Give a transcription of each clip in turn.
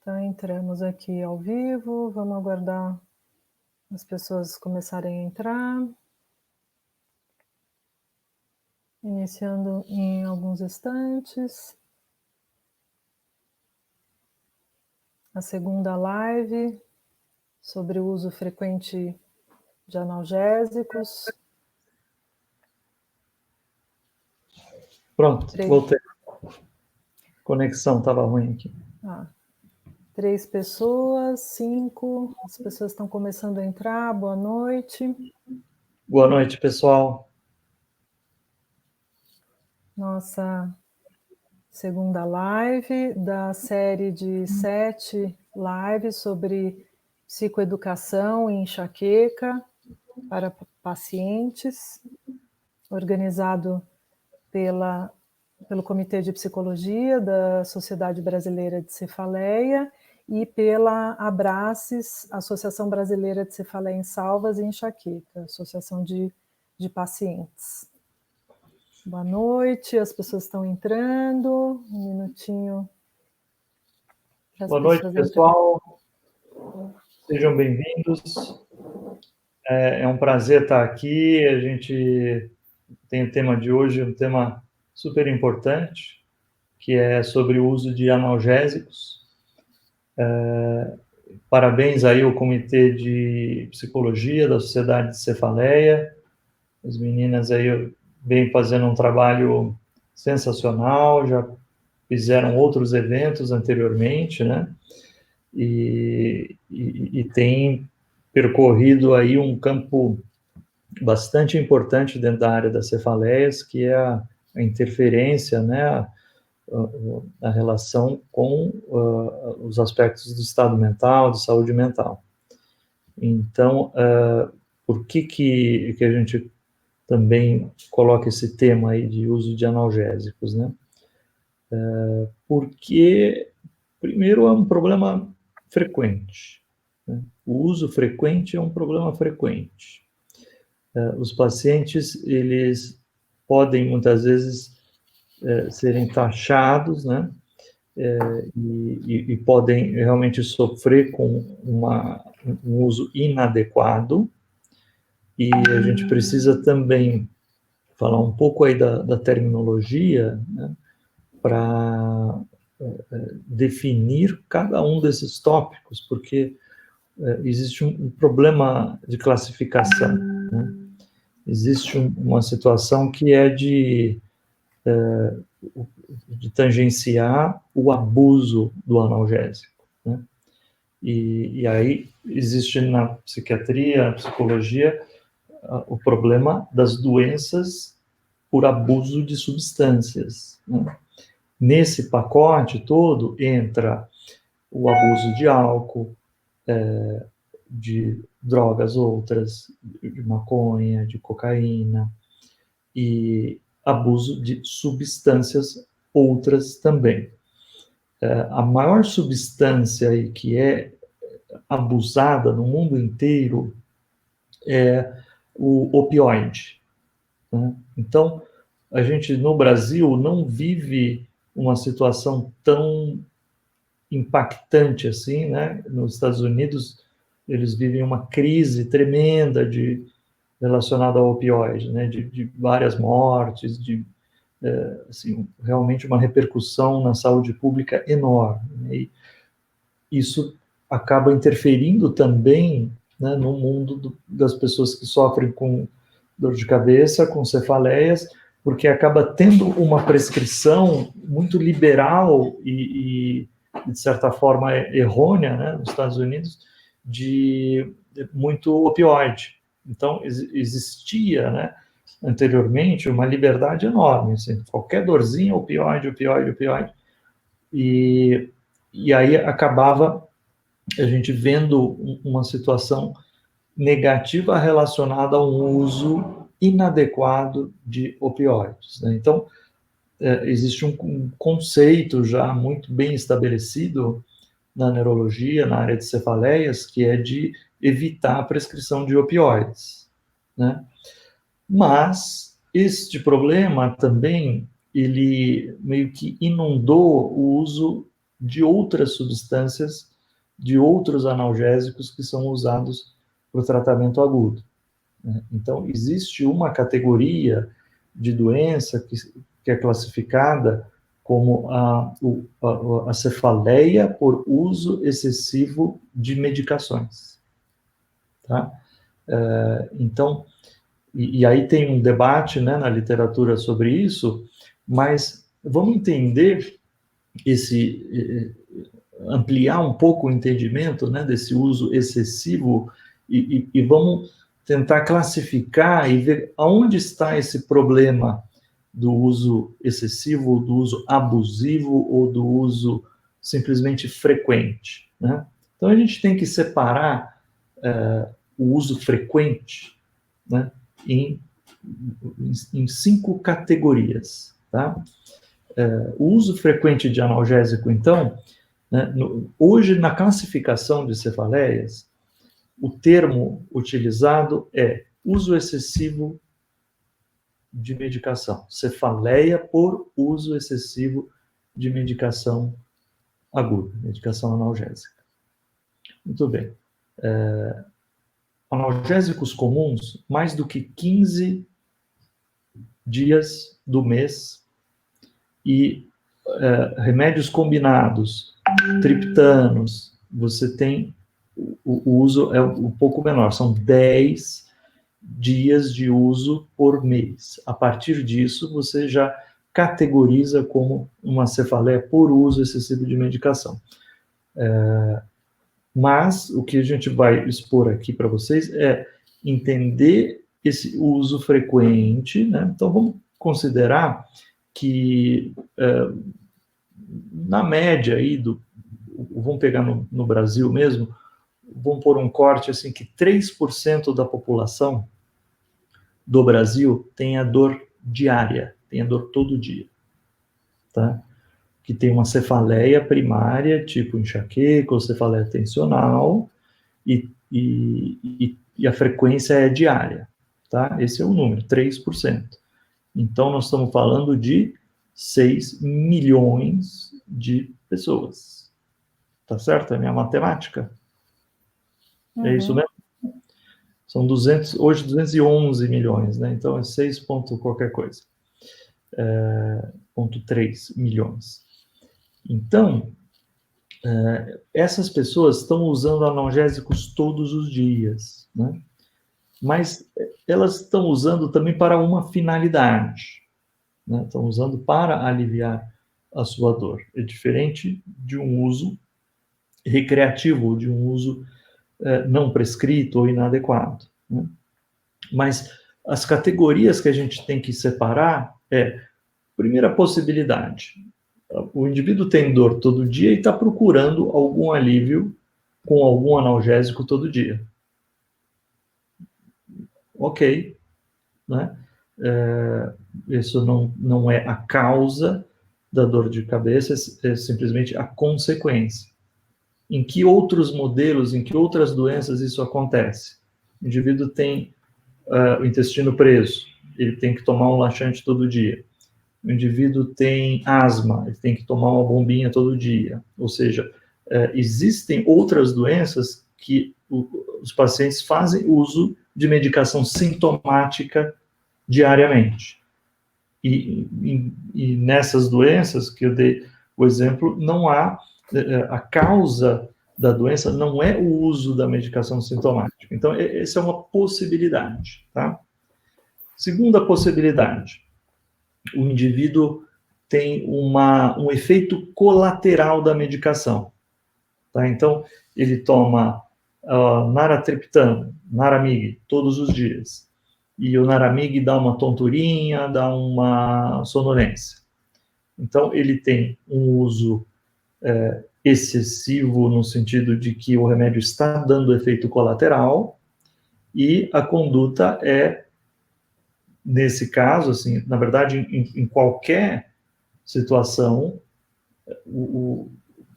Então, entramos aqui ao vivo, vamos aguardar as pessoas começarem a entrar. Iniciando em alguns instantes. A segunda live sobre o uso frequente de analgésicos. Pronto, voltei. Conexão estava ruim aqui. 3 pessoas, 5. As pessoas estão começando a entrar. Boa noite. Boa noite, pessoal. Nossa segunda live da série de 7 lives sobre psicoeducação e enxaqueca para pacientes, organizado pelo Comitê de Psicologia da Sociedade Brasileira de Cefaleia e pela Abraces, Associação Brasileira de Cefaleia em Salvas e Enxaqueca, Associação de Pacientes. Boa noite, as pessoas estão entrando, um minutinho. Boa noite, pessoal. Sejam bem-vindos. É um prazer estar aqui. A gente tem o tema de hoje, um tema super importante, que é sobre o uso de analgésicos. Parabéns aí ao Comitê de Psicologia da Sociedade de Cefaleia. As meninas aí vêm fazendo um trabalho sensacional, já fizeram outros eventos anteriormente, né? E tem percorrido aí um campo bastante importante dentro da área das cefaleias, que é a interferência, né, a relação com os aspectos do estado mental, de saúde mental. Então, por que a gente também coloca esse tema aí de uso de analgésicos, né? Porque, primeiro, é um problema frequente, né? O uso frequente é um problema frequente. Os pacientes, eles podem, muitas vezes, serem taxados, né? E podem realmente sofrer com um uso inadequado, e a gente precisa também falar um pouco aí da terminologia, né, para definir cada um desses tópicos, porque existe um problema de classificação, né? Existe uma situação que é de tangenciar o abuso do analgésico, né? E aí existe na psiquiatria, na psicologia, o problema das doenças por abuso de substâncias, né? Nesse pacote todo entra o abuso de álcool, de drogas outras, de maconha, de cocaína, e abuso de substâncias outras também. A maior substância aí que é abusada no mundo inteiro é o opioide, né? Então, a gente no Brasil não vive uma situação tão impactante assim, né? Nos Estados Unidos, eles vivem uma crise tremenda relacionada ao opioide, né? De várias mortes, assim, realmente uma repercussão na saúde pública enorme, né? E isso acaba interferindo também, né, no mundo das pessoas que sofrem com dor de cabeça, com cefaleias, porque acaba tendo uma prescrição muito liberal e de certa forma, errônea, né, nos Estados Unidos, de muito opioide. Então, existia, né, anteriormente, uma liberdade enorme, assim, qualquer dorzinha, opioide, opioide, opioide. E aí acabava a gente vendo uma situação negativa relacionada a um uso inadequado de opioides, né? Então, existe um conceito já muito bem estabelecido na neurologia, na área de cefaleias, que é de evitar a prescrição de opioides, né? Mas este problema também, ele meio que inundou o uso de outras substâncias, de outros analgésicos que são usados para o tratamento agudo. Então, existe uma categoria de doença que é classificada como a cefaleia por uso excessivo de medicações. Tá? Então, e aí tem um debate, né, na literatura sobre isso, mas vamos entender ampliar um pouco o entendimento, né, desse uso excessivo e vamos tentar classificar e ver aonde está esse problema do uso excessivo, do uso abusivo ou do uso simplesmente frequente, né? Então a gente tem que separar o uso frequente, né, em 5 categorias, tá? O uso frequente de analgésico, então, né, hoje na classificação de cefaleias, o termo utilizado é uso excessivo de medicação, cefaleia por uso excessivo de medicação aguda, medicação analgésica. Muito bem. Analgésicos comuns, mais do que 15 dias do mês, e remédios combinados, triptanos, você tem o uso é um pouco menor, são 10 dias de uso por mês. A partir disso, você já categoriza como uma cefaleia por uso excessivo de medicação. Mas o que a gente vai expor aqui para vocês é entender esse uso frequente, né? Então, vamos considerar que, na média aí, vamos pegar no Brasil mesmo, vamos pôr um corte assim, que 3% da população do Brasil tem a dor diária, tem a dor todo dia, tá? Que tem uma cefaleia primária, tipo enxaqueca ou cefaleia tensional, e a frequência é diária, tá? Esse é o número, 3%. Então, nós estamos falando de 6 milhões de pessoas. Tá certo? É a minha matemática? É isso mesmo? São 200, hoje 211 milhões, né? Então, é 6 ponto qualquer coisa. 0,3 milhões. Então, essas pessoas estão usando analgésicos todos os dias, né? Mas elas estão usando também para uma finalidade, né? Estão usando para aliviar a sua dor. É diferente de um uso recreativo, de um uso não prescrito ou inadequado, né? Mas as categorias que a gente tem que separar primeira possibilidade, o indivíduo tem dor todo dia e está procurando algum alívio com algum analgésico todo dia. Ok, né? Isso não é a causa da dor de cabeça, é simplesmente a consequência. Em que outros modelos, em que outras doenças isso acontece? O indivíduo tem o intestino preso, ele tem que tomar um laxante todo dia. O indivíduo tem asma, ele tem que tomar uma bombinha todo dia. Ou seja, existem outras doenças que os pacientes fazem uso de medicação sintomática diariamente. E nessas doenças que eu dei o exemplo, não há a causa da doença não é o uso da medicação sintomática. Então, essa é uma possibilidade, tá? Segunda possibilidade, o indivíduo tem um efeito colateral da medicação, tá? Então, ele toma naratriptano, Naramig, todos os dias. E o Naramig dá uma tonturinha, dá uma sonolência. Então, ele tem um uso excessivo no sentido de que o remédio está dando efeito colateral e a conduta nesse caso, assim, na verdade, em qualquer situação, o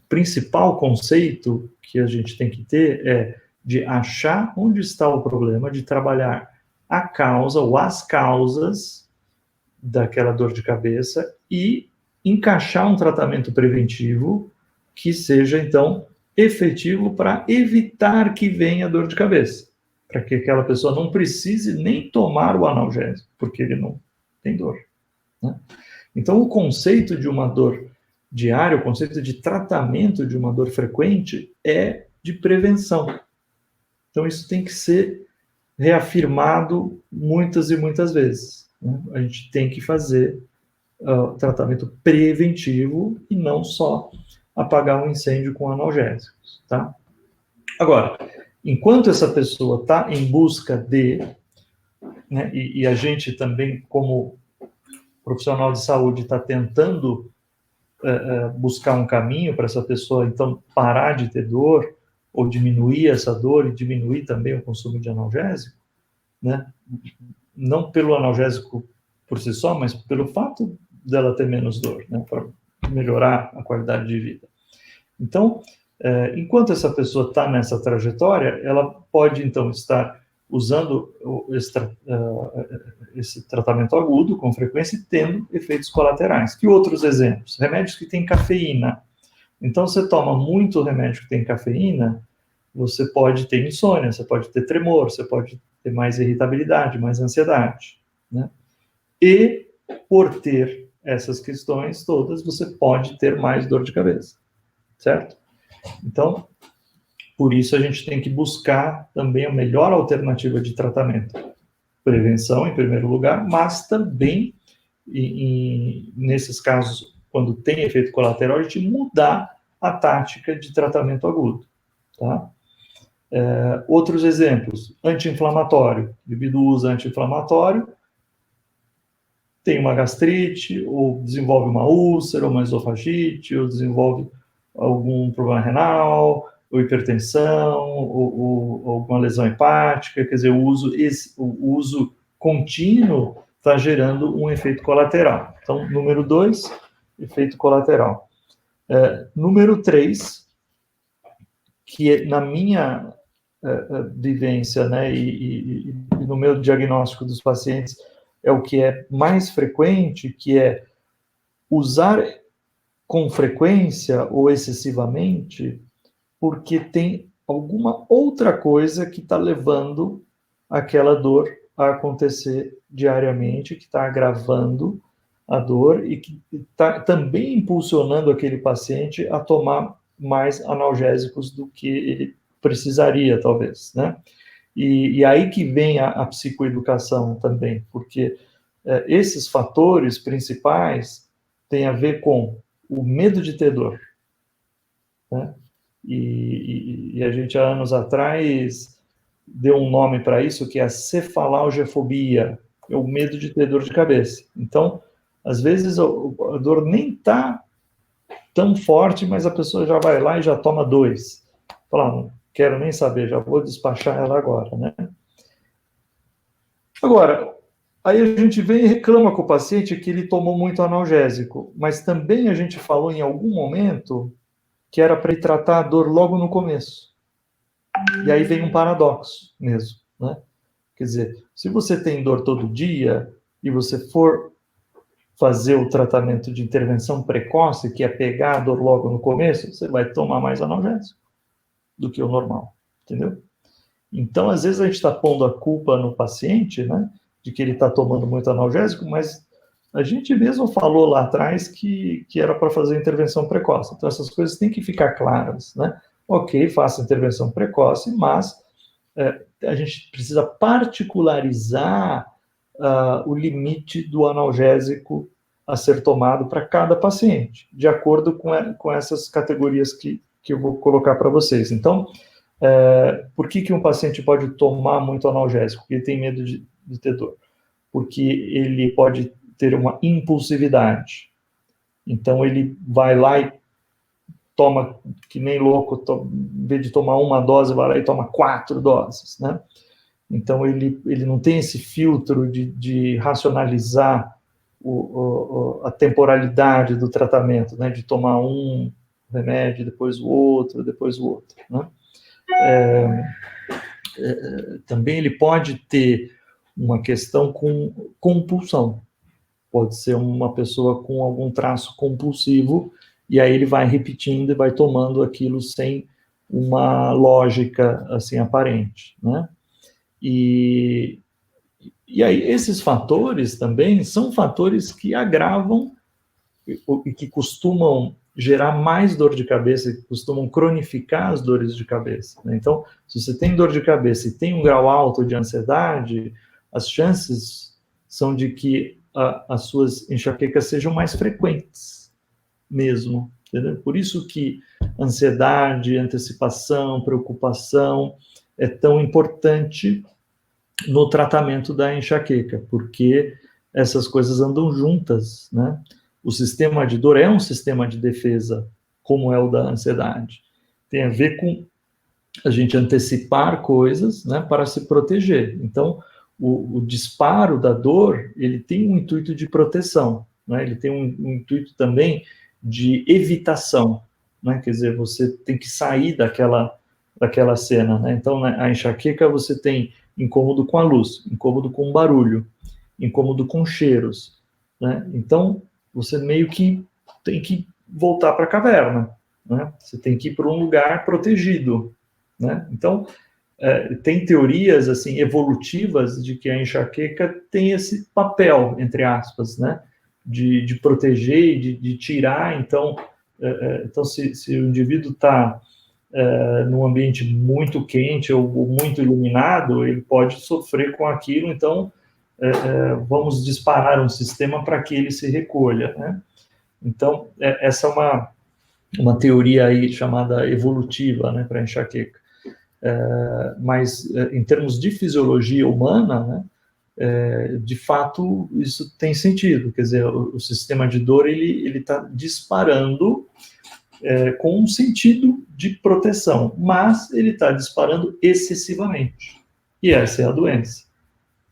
principal conceito que a gente tem que ter é de achar onde está o problema, de trabalhar a causa ou as causas daquela dor de cabeça e encaixar um tratamento preventivo que seja, então, efetivo para evitar que venha dor de cabeça, para que aquela pessoa não precise nem tomar o analgésico, porque ele não tem dor, né? Então, o conceito de uma dor diária, o conceito de tratamento de uma dor frequente é de prevenção. Então, isso tem que ser reafirmado muitas e muitas vezes, né? A gente tem que fazer tratamento preventivo e não só apagar um incêndio com analgésicos, tá? Agora, enquanto essa pessoa está em busca de, né, e a gente também, como profissional de saúde, está tentando buscar um caminho para essa pessoa, então, parar de ter dor, ou diminuir essa dor e diminuir também o consumo de analgésico, né? Não pelo analgésico por si só, mas pelo fato dela ter menos dor, né? Para melhorar a qualidade de vida. Então, enquanto essa pessoa está nessa trajetória, ela pode, então, estar usando esse tratamento agudo com frequência e tendo efeitos colaterais. Que outros exemplos? Remédios que têm cafeína. Então, você toma muito remédio que tem cafeína, você pode ter insônia, você pode ter tremor, você pode ter mais irritabilidade, mais ansiedade, né? E, por ter essas questões todas, você pode ter mais dor de cabeça, certo? Então, por isso a gente tem que buscar também a melhor alternativa de tratamento. Prevenção, em primeiro lugar, mas também, nesses casos, quando tem efeito colateral, a gente mudar a tática de tratamento agudo, tá? Outros exemplos, anti-inflamatório. O indivíduo usa anti-inflamatório, tem uma gastrite, ou desenvolve uma úlcera, ou uma esofagite, ou desenvolve algum problema renal, ou hipertensão, ou alguma lesão hepática. Quer dizer, o uso contínuo está gerando um efeito colateral. Então, número 2, efeito colateral. Número 3, que na minha vivência, né, e no meu diagnóstico dos pacientes, é o que é mais frequente, que é usar com frequência ou excessivamente, porque tem alguma outra coisa que está levando aquela dor a acontecer diariamente, que está agravando a dor e que está também impulsionando aquele paciente a tomar mais analgésicos do que ele precisaria, talvez, né? E aí que vem a psicoeducação também, porque esses fatores principais têm a ver com o medo de ter dor, né? E a gente, há anos atrás, deu um nome para isso, que é a cefalgiofobia, é o medo de ter dor de cabeça. Então, às vezes, a dor nem está tão forte, mas a pessoa já vai lá e já toma 2. Fala, não quero nem saber, já vou despachar ela agora, né? Agora, aí a gente vem e reclama com o paciente que ele tomou muito analgésico, mas também a gente falou em algum momento que era para ele tratar a dor logo no começo. E aí vem um paradoxo mesmo, né? Quer dizer, se você tem dor todo dia e você for fazer o tratamento de intervenção precoce, que é pegar a dor logo no começo, você vai tomar mais analgésico do que o normal, entendeu? Então, às vezes a gente está pondo a culpa no paciente, né, de que ele está tomando muito analgésico, mas a gente mesmo falou lá atrás que era para fazer intervenção precoce. Então, essas coisas têm que ficar claras, né? Ok, faça intervenção precoce, mas a gente precisa particularizar o limite do analgésico a ser tomado para cada paciente, de acordo com essas categorias que eu vou colocar para vocês. Então, por que um paciente pode tomar muito analgésico? Porque ele tem medo de ter dor. Porque ele pode ter uma impulsividade. Então, ele vai lá e toma, que nem louco, em vez de tomar uma dose, vai lá e toma 4 doses, né? Então, ele não tem esse filtro de racionalizar a temporalidade do tratamento, né? De tomar um remédio, depois o outro, né? Também ele pode ter uma questão com compulsão. Pode ser uma pessoa com algum traço compulsivo e aí ele vai repetindo e vai tomando aquilo sem uma lógica assim aparente, né? E aí esses fatores também são fatores que agravam e que costumam gerar mais dor de cabeça, que costumam cronificar as dores de cabeça, né? Então, se você tem dor de cabeça e tem um grau alto de ansiedade, as chances são de que as suas enxaquecas sejam mais frequentes mesmo, entendeu? Por isso que ansiedade, antecipação, preocupação é tão importante no tratamento da enxaqueca, porque essas coisas andam juntas, né? O sistema de dor é um sistema de defesa, como é o da ansiedade. Tem a ver com a gente antecipar coisas, né, para se proteger. Então, o disparo da dor, ele tem um intuito de proteção, né? Ele tem um intuito também de evitação, né? Quer dizer, você tem que sair daquela cena, né? Então, a enxaqueca, você tem incômodo com a luz, incômodo com o barulho, incômodo com cheiros, né? Então, você meio que tem que voltar para a caverna, né? Você tem que ir para um lugar protegido, né? Então, tem teorias assim evolutivas de que a enxaqueca tem esse papel, entre aspas, né? De proteger, de tirar. Então, se o indivíduo está num ambiente muito quente ou muito iluminado, ele pode sofrer com aquilo. Então, vamos disparar um sistema para que ele se recolha, né? Então, essa é uma teoria aí chamada evolutiva, né, para enxaqueca. Mas, em termos de fisiologia humana, né, de fato, isso tem sentido. Quer dizer, o sistema de dor, ele está disparando com um sentido de proteção, mas ele está disparando excessivamente. E essa é a doença.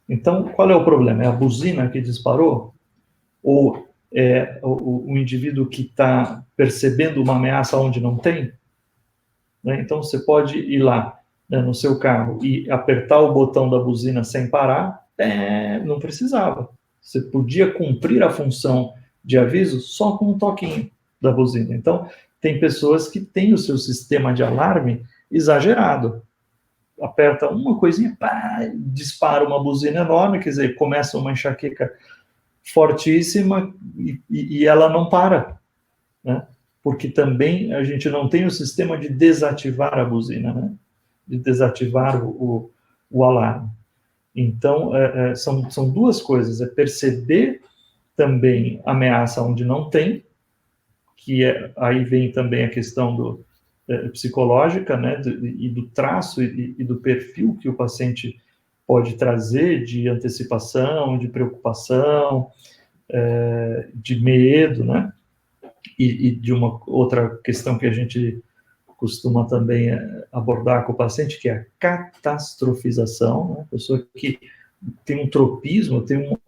Então, qual é o problema? É a buzina que disparou? Ou é o indivíduo que está percebendo uma ameaça onde não tem? Né? Então, você pode ir lá, né, no seu carro e apertar o botão da buzina sem parar, não precisava. Você podia cumprir a função de aviso só com um toquinho da buzina. Então, tem pessoas que têm o seu sistema de alarme exagerado. Aperta uma coisinha, pá, dispara uma buzina enorme, quer dizer, começa uma enxaqueca fortíssima e ela não para, né? Porque também a gente não tem o sistema de desativar a buzina, né? De desativar o alarme. Então, são duas coisas, é perceber também ameaça onde não tem, que aí vem também a questão psicológica, né, e do traço e do perfil que o paciente pode trazer de antecipação, de preocupação, de medo, né, e de uma outra questão que a gente costuma também abordar com o paciente, que é a catastrofização, né, a pessoa que tem um tropismo, tem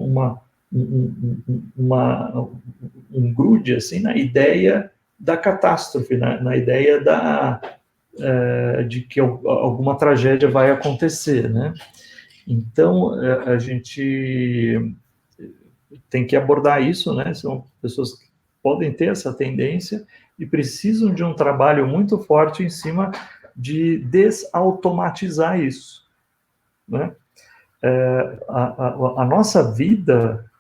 um grude assim na ideia da catástrofe, na ideia de que alguma tragédia vai acontecer, né? Então, a gente tem que abordar isso, né? São pessoas que podem ter essa tendência e precisam de um trabalho muito forte em cima de desautomatizar isso, né? A nossa vida,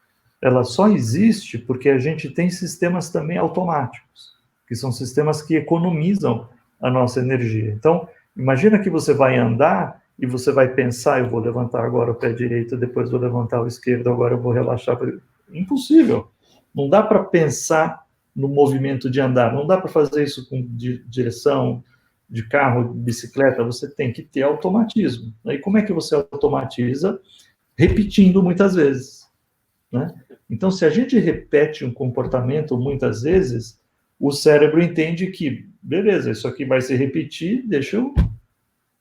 ela só existe porque a gente tem sistemas também automáticos, que são sistemas que economizam a nossa energia. Então, imagina que você vai andar e você vai pensar, eu vou levantar agora o pé direito, depois vou levantar o esquerdo, agora eu vou relaxar. Impossível. Não dá para pensar no movimento de andar, não dá para fazer isso com direção de carro, de bicicleta, você tem que ter automatismo. E como é que você automatiza? Repetindo muitas vezes, né? Então, se a gente repete um comportamento muitas vezes, o cérebro entende que, beleza, isso aqui vai se repetir, deixa eu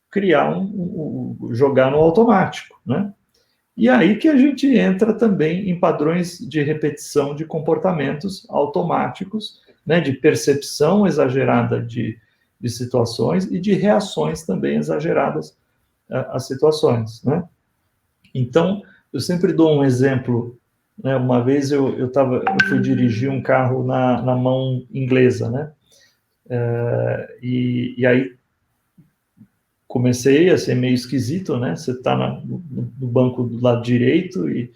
criar jogar no automático, né? E aí que a gente entra também em padrões de repetição de comportamentos automáticos, né, de percepção exagerada de situações e de reações também exageradas às situações, né? Então, eu sempre dou um exemplo né? Uma vez eu fui dirigir um carro na mão inglesa, né? E aí comecei a ser meio esquisito, né? Você está no banco do lado direito e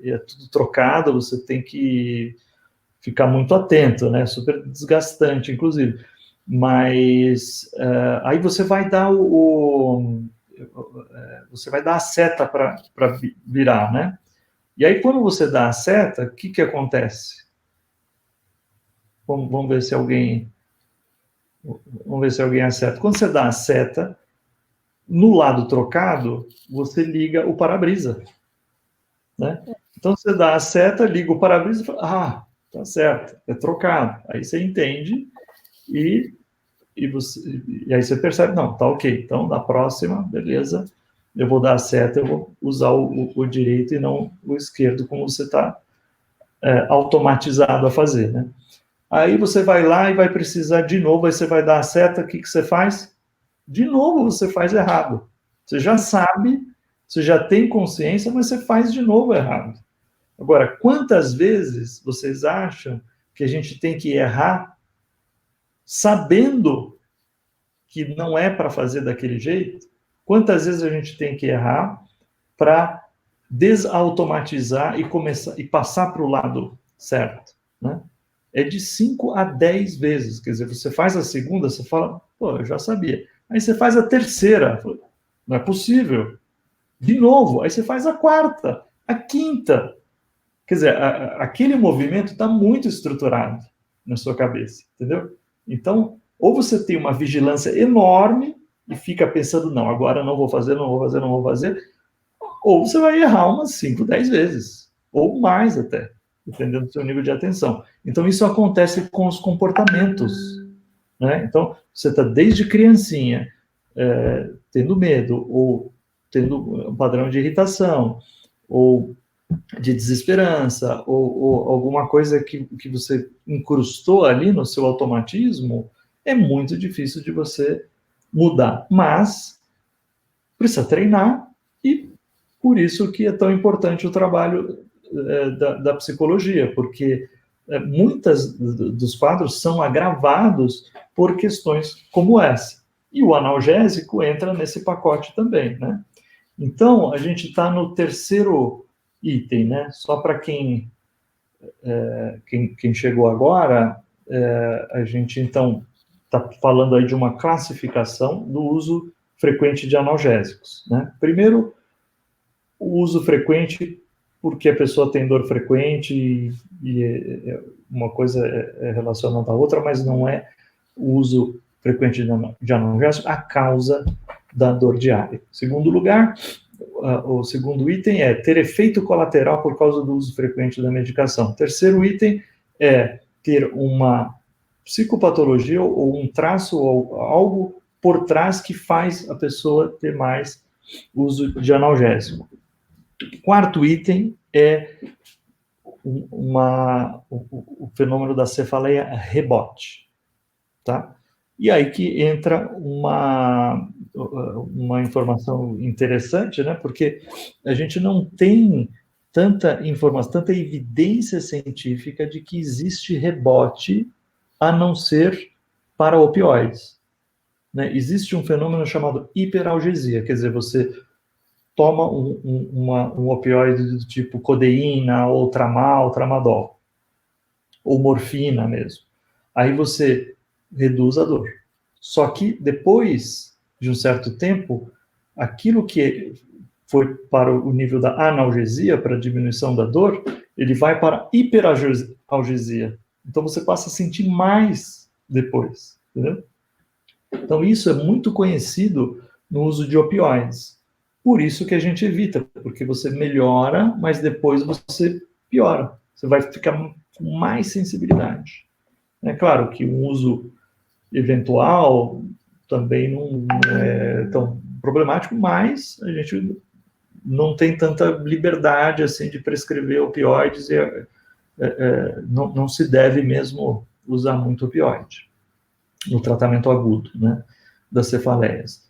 é tudo trocado, você tem que ficar muito atento, né? Super desgastante, inclusive. Mas aí você vai dar você vai dar a seta para virar, né? E aí quando você dá a seta, o que acontece? Vamos ver se alguém acerta. Quando você dá a seta, no lado trocado, você liga o para-brisa, né? Então você dá a seta, liga o para-brisa e fala, tá certo, é trocado. Aí você entende e aí você percebe, não, tá ok. Então, na próxima, beleza, eu vou dar a seta, eu vou usar o direito e não o esquerdo, como você está automatizado a fazer, né? Aí você vai lá e vai precisar de novo, aí você vai dar a seta, o que você faz? De novo você faz errado. Você já sabe, você já tem consciência, mas você faz de novo errado. Agora, quantas vezes vocês acham que a gente tem que errar sabendo que não é para fazer daquele jeito? Quantas vezes a gente tem que errar para desautomatizar e começar e passar para o lado certo, né? É de 5 a 10 vezes. Quer dizer, você faz a segunda, você fala, pô, eu já sabia. Aí você faz a terceira, não é possível. De novo, aí você faz a quarta, a quinta. Quer dizer, aquele movimento está muito estruturado na sua cabeça, entendeu? Então, ou você tem uma vigilância enorme e fica pensando, não, agora não vou fazer, não vou fazer, não vou fazer, ou você vai errar umas 5, 10 vezes, ou mais até, dependendo do seu nível de atenção. Então, isso acontece com os comportamentos, né? Então, você está desde criancinha tendo medo, ou tendo um padrão de irritação, ou de desesperança, ou alguma coisa que você incrustou ali no seu automatismo, é muito difícil de você mudar. Mas precisa treinar, e por isso que é tão importante o trabalho da psicologia, porque muitas dos quadros são agravados por questões como essa. E o analgésico entra nesse pacote também, né? Então, a gente está no terceiro item, né? Só para quem chegou agora, a gente, então, está falando aí de uma classificação do uso frequente de analgésicos, né? Primeiro, o uso frequente porque a pessoa tem dor frequente e uma coisa é relacionada à outra, mas não é o uso frequente de analgésico a causa da dor diária. Segundo lugar, o segundo item é ter efeito colateral por causa do uso frequente da medicação. Terceiro item é ter uma psicopatologia ou um traço ou algo por trás que faz a pessoa ter mais uso de analgésico. Quarto item é o fenômeno da cefaleia rebote, tá? E aí que entra uma informação interessante, né? Porque a gente não tem tanta informação, tanta evidência científica de que existe rebote a não ser para opioides, né? Existe um fenômeno chamado hiperalgesia, quer dizer, você toma um opioide do tipo codeína, ou tramadol, ou morfina mesmo. Aí você reduz a dor. Só que depois de um certo tempo, aquilo que foi para o nível da analgesia, para a diminuição da dor, ele vai para a hiperalgesia. Então você passa a sentir mais depois, entendeu? Então isso é muito conhecido no uso de opioides. Por isso que a gente evita, porque você melhora, mas depois você piora. Você vai ficar com mais sensibilidade. É claro que o uso eventual também não é tão problemático, mas a gente não tem tanta liberdade assim de prescrever opioides e não se deve mesmo usar muito opioide no tratamento agudo, né, das cefaleias.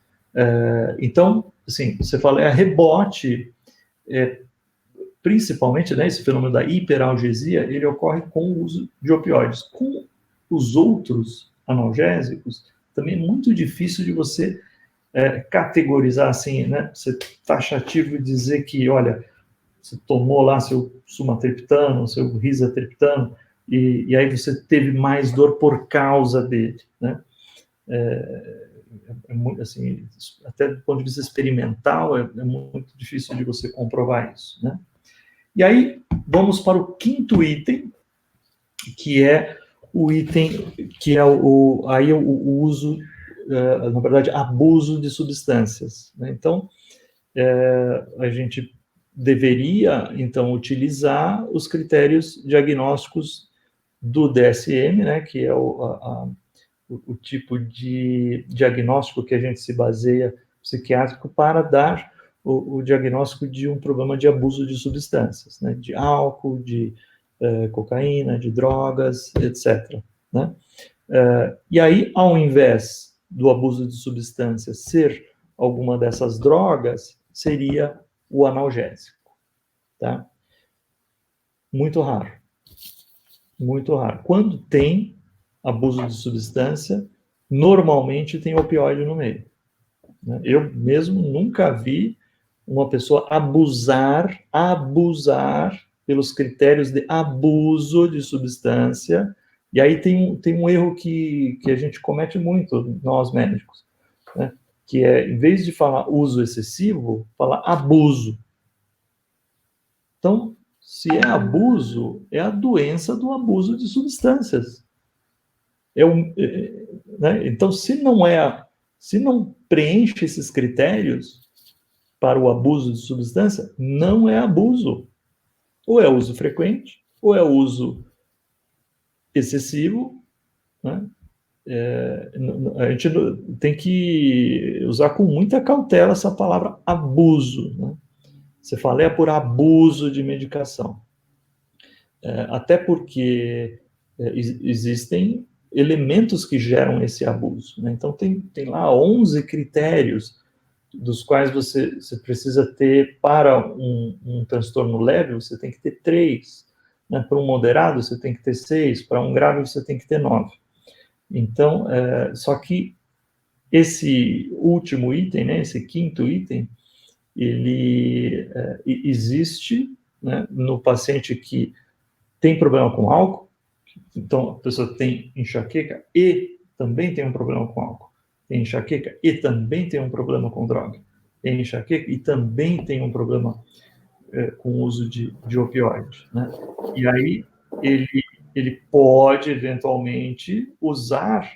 Então, assim, cefaleia rebote principalmente, né, esse fenômeno da hiperalgesia, ele ocorre com o uso de opioides. Com os outros analgésicos, também é muito difícil de você categorizar assim, né, ser taxativo e dizer que, olha, você tomou lá seu sumatriptano, seu rizatriptano, e aí você teve mais dor por causa dele, né? Muito, assim, até do ponto de vista experimental, é muito difícil de você comprovar isso, né? E aí, vamos para o quinto item, que é o item, que é aí o uso, na verdade, abuso de substâncias, né? Então, a gente deveria, então, utilizar os critérios diagnósticos do DSM, né, que é o tipo de diagnóstico que a gente se baseia psiquiátrico para dar o diagnóstico de um problema de abuso de substâncias, né, de álcool, de cocaína, de drogas, etc. Né? E aí, ao invés do abuso de substâncias ser alguma dessas drogas, seria o analgésico. Tá? Muito raro. Muito raro. Quando tem abuso de substância, normalmente tem opioide no meio. Né? Eu mesmo nunca vi uma pessoa abusar pelos critérios de abuso de substância. E aí tem um erro que a gente comete muito, nós médicos, né? Que é, em vez de falar uso excessivo, falar abuso. Então, se é abuso, é a doença do abuso de substâncias. Né? Então, se não preenche esses critérios para o abuso de substância, não é abuso. Ou é uso frequente, ou é uso excessivo, né? A gente tem que usar com muita cautela essa palavra abuso, né? Você fala, é por abuso de medicação. Até porque existem elementos que geram esse abuso, né? Então, tem lá 11 critérios dos quais você precisa ter para um transtorno leve, você tem que ter 3. Né? Para um moderado, você tem que ter 6. Para um grave, você tem que ter 9. Então, só que esse último item, né, esse quinto item, ele existe, né, no paciente que tem problema com álcool. Então, a pessoa tem enxaqueca e também tem um problema com álcool. Tem enxaqueca e também tem um problema com droga. Tem enxaqueca e também tem um problema com o uso de opioides. Né? E aí, ele pode, eventualmente, usar,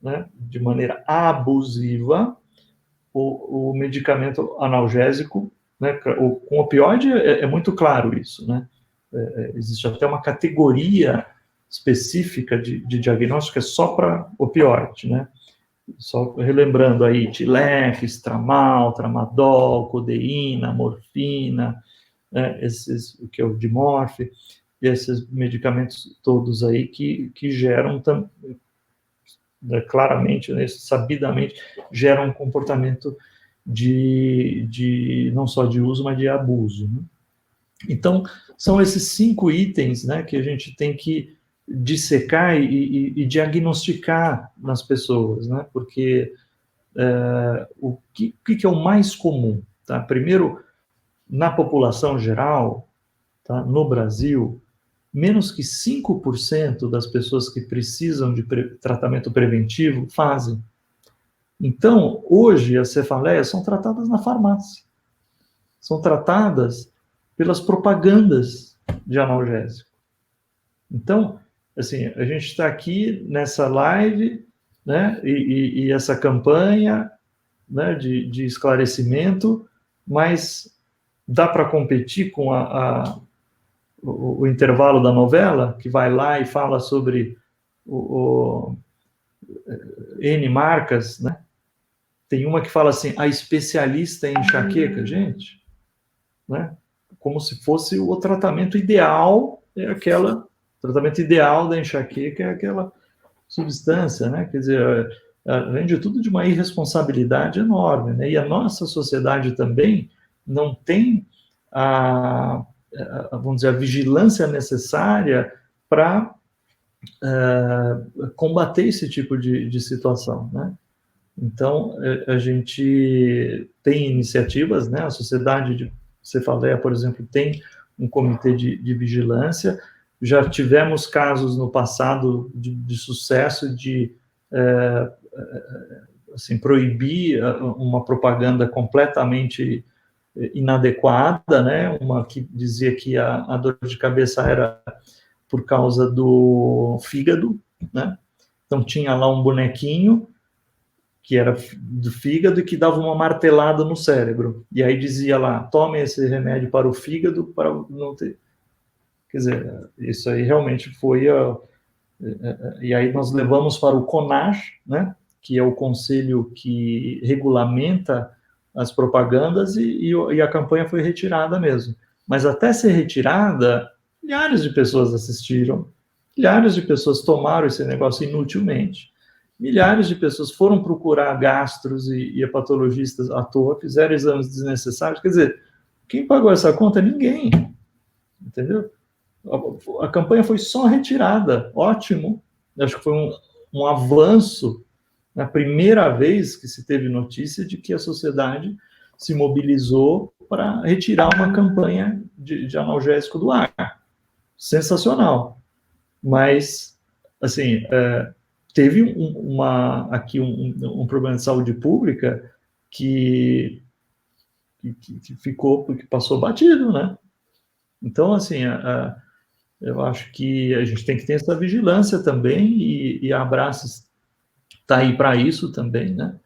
né, de maneira abusiva o medicamento analgésico, né? Com opioide é muito claro isso, né? Existe até uma categoria específica de diagnóstico é só para opioide, né? Só relembrando aí, Tilex, Tramal, Tramadol, codeína, morfina, né? O que é o Dimorf, esses medicamentos todos aí que geram claramente, né, sabidamente, geram um comportamento não só de uso, mas de abuso. Né? Então, são esses 5 itens, né, que a gente tem que dissecar e diagnosticar nas pessoas, né, porque o que é o mais comum? Tá? Primeiro, na população geral, tá, no Brasil, menos que 5% das pessoas que precisam de tratamento preventivo fazem. Então, hoje, as cefaleias são tratadas na farmácia. São tratadas pelas propagandas de analgésico. Então, assim, a gente está aqui nessa live, né, e essa campanha, né, de esclarecimento, mas dá para competir com o intervalo da novela, que vai lá e fala sobre N marcas, né? Tem uma que fala assim, a especialista em enxaqueca, gente, né? Como se fosse o tratamento ideal, o tratamento ideal da enxaqueca é aquela substância, né? Quer dizer, além de tudo, de uma irresponsabilidade enorme, né? E a nossa sociedade também não tem vamos dizer, a vigilância necessária para combater esse tipo de situação, né? Então, a gente tem iniciativas, né? A Sociedade de Cefaleia, por exemplo, tem um comitê de vigilância. Já tivemos casos no passado de sucesso de assim, proibir uma propaganda completamente inadequada, né? Uma que dizia que a dor de cabeça era por causa do fígado, né? Então tinha lá um bonequinho que era do fígado e que dava uma martelada no cérebro. E aí dizia lá, tome esse remédio para o fígado para não ter... Quer dizer, isso aí realmente foi... E aí nós levamos para o CONAR, né? Que é o conselho que regulamenta as propagandas e a campanha foi retirada mesmo. Mas até ser retirada, milhares de pessoas assistiram, milhares de pessoas tomaram esse negócio inutilmente, milhares de pessoas foram procurar gastros e hepatologistas à toa, fizeram exames desnecessários. Quer dizer, quem pagou essa conta? Ninguém, entendeu? A campanha foi só retirada, ótimo. Acho que foi um avanço, na primeira vez que se teve notícia de que a sociedade se mobilizou para retirar uma campanha de analgésico do ar. Sensacional. Mas, assim, teve aqui um problema de saúde pública que ficou, porque passou batido, né? Então, assim, eu acho que a gente tem que ter essa vigilância também, e a Abraças está aí para isso também, né?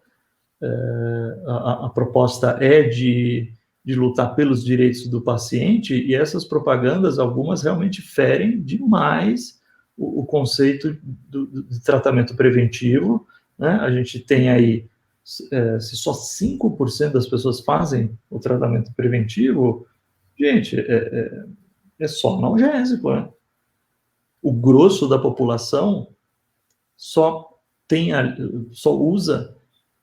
A proposta é de lutar pelos direitos do paciente, e essas propagandas, algumas realmente ferem demais o conceito de tratamento preventivo, né? A gente tem aí, se só 5% das pessoas fazem o tratamento preventivo, gente, é só analgésico, né? O grosso da população só usa,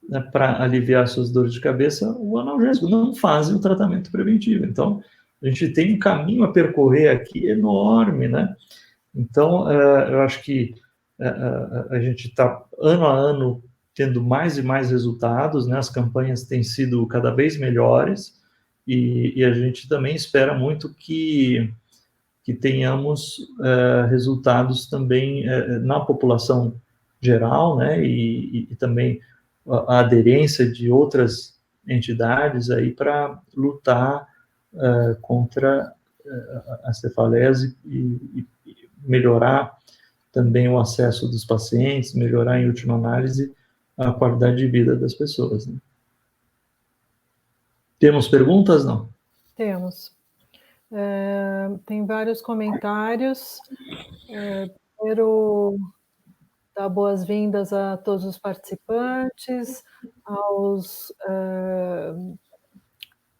né, para aliviar suas dores de cabeça o analgésico, não fazem o tratamento preventivo. Então, a gente tem um caminho a percorrer aqui enorme, né? Então, eu acho que a gente está, ano a ano, tendo mais e mais resultados, né? As campanhas têm sido cada vez melhores, e a gente também espera muito que tenhamos resultados também na população geral, né, e também a aderência de outras entidades aí para lutar contra a cefalese e melhorar também o acesso dos pacientes, melhorar, em última análise, a qualidade de vida das pessoas, né? Temos perguntas, não? Temos. Tem vários comentários. Primeiro, dar boas-vindas a todos os participantes, aos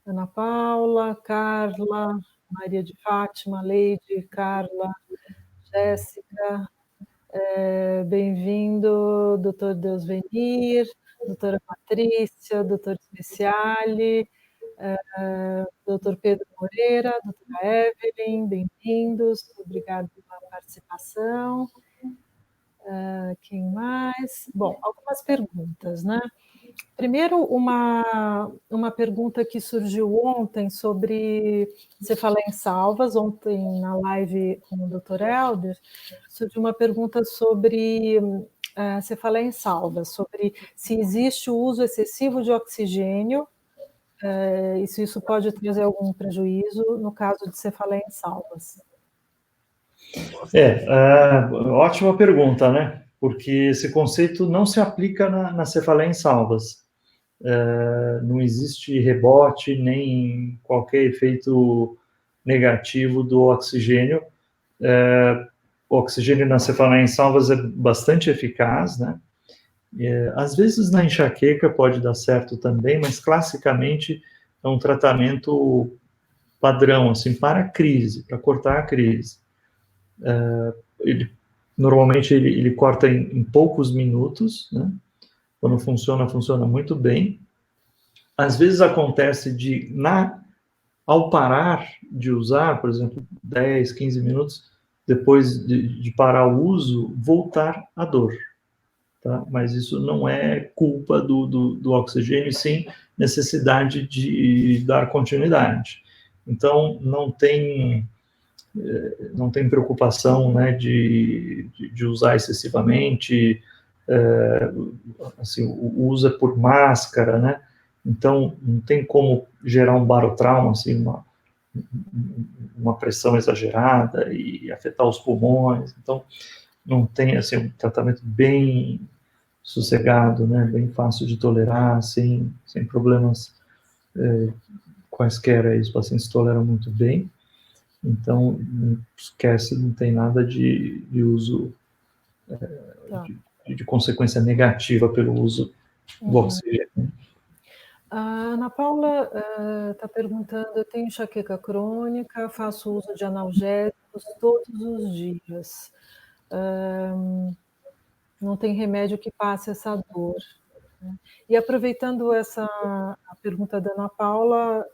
Ana Paula, Carla, Maria de Fátima, Leide, Carla, Jéssica, bem-vindo, doutor Deusvenir, doutora Patrícia, doutor Speciale, doutor Pedro Moreira, doutora Evelyn, bem-vindos, obrigado pela participação. Quem mais? Bom, algumas perguntas, né? Primeiro, uma pergunta que surgiu ontem sobre cefaleia em salvas. Ontem, na live com o Dr. Helder, surgiu uma pergunta sobre cefaleia em salvas, sobre se existe o uso excessivo de oxigênio, e se isso pode trazer algum prejuízo no caso de cefaleia em salvas. Ótima pergunta, né? Porque esse conceito não se aplica na cefaleia em salvas. Não existe rebote nem qualquer efeito negativo do oxigênio. O oxigênio na cefaleia em salvas é bastante eficaz, né? Às vezes na enxaqueca pode dar certo também, mas classicamente é um tratamento padrão, assim, para a crise, para cortar a crise. Normalmente ele corta em poucos minutos, né? Quando funciona muito bem. Às vezes acontece ao parar de usar, por exemplo, 10, 15 minutos depois de parar o uso, voltar a dor. Tá? Mas isso não é culpa do oxigênio, sim necessidade de dar continuidade. Então, não tem preocupação, né, de usar excessivamente, assim, o uso é por máscara, né? Então, não tem como gerar um barotrauma, assim, uma pressão exagerada e afetar os pulmões. Então, não tem, assim, um tratamento bem sossegado, né? Bem fácil de tolerar, sem problemas quaisquer. Aí, os pacientes toleram muito bem. Então, não esquece, não tem nada de uso, Tá. de consequência negativa pelo uso do oxigênio. A Ana Paula está perguntando: eu tenho enxaqueca crônica, faço uso de analgésicos todos os dias. Não tem remédio que passe essa dor, né? E aproveitando a pergunta da Ana Paula,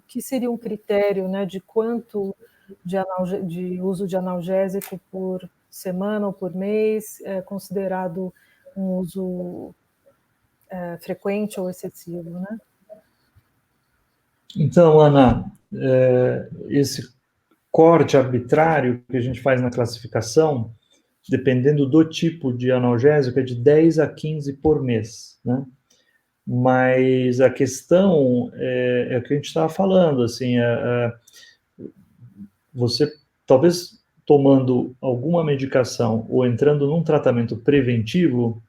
que seria um critério, né, de quanto de uso de analgésico por semana ou por mês é considerado um uso frequente ou excessivo, né? Então, Ana, esse corte arbitrário que a gente faz na classificação, dependendo do tipo de analgésico, é de 10 a 15 por mês, né? Mas a questão é o que a gente estava falando, assim, você talvez tomando alguma medicação ou entrando num tratamento preventivo,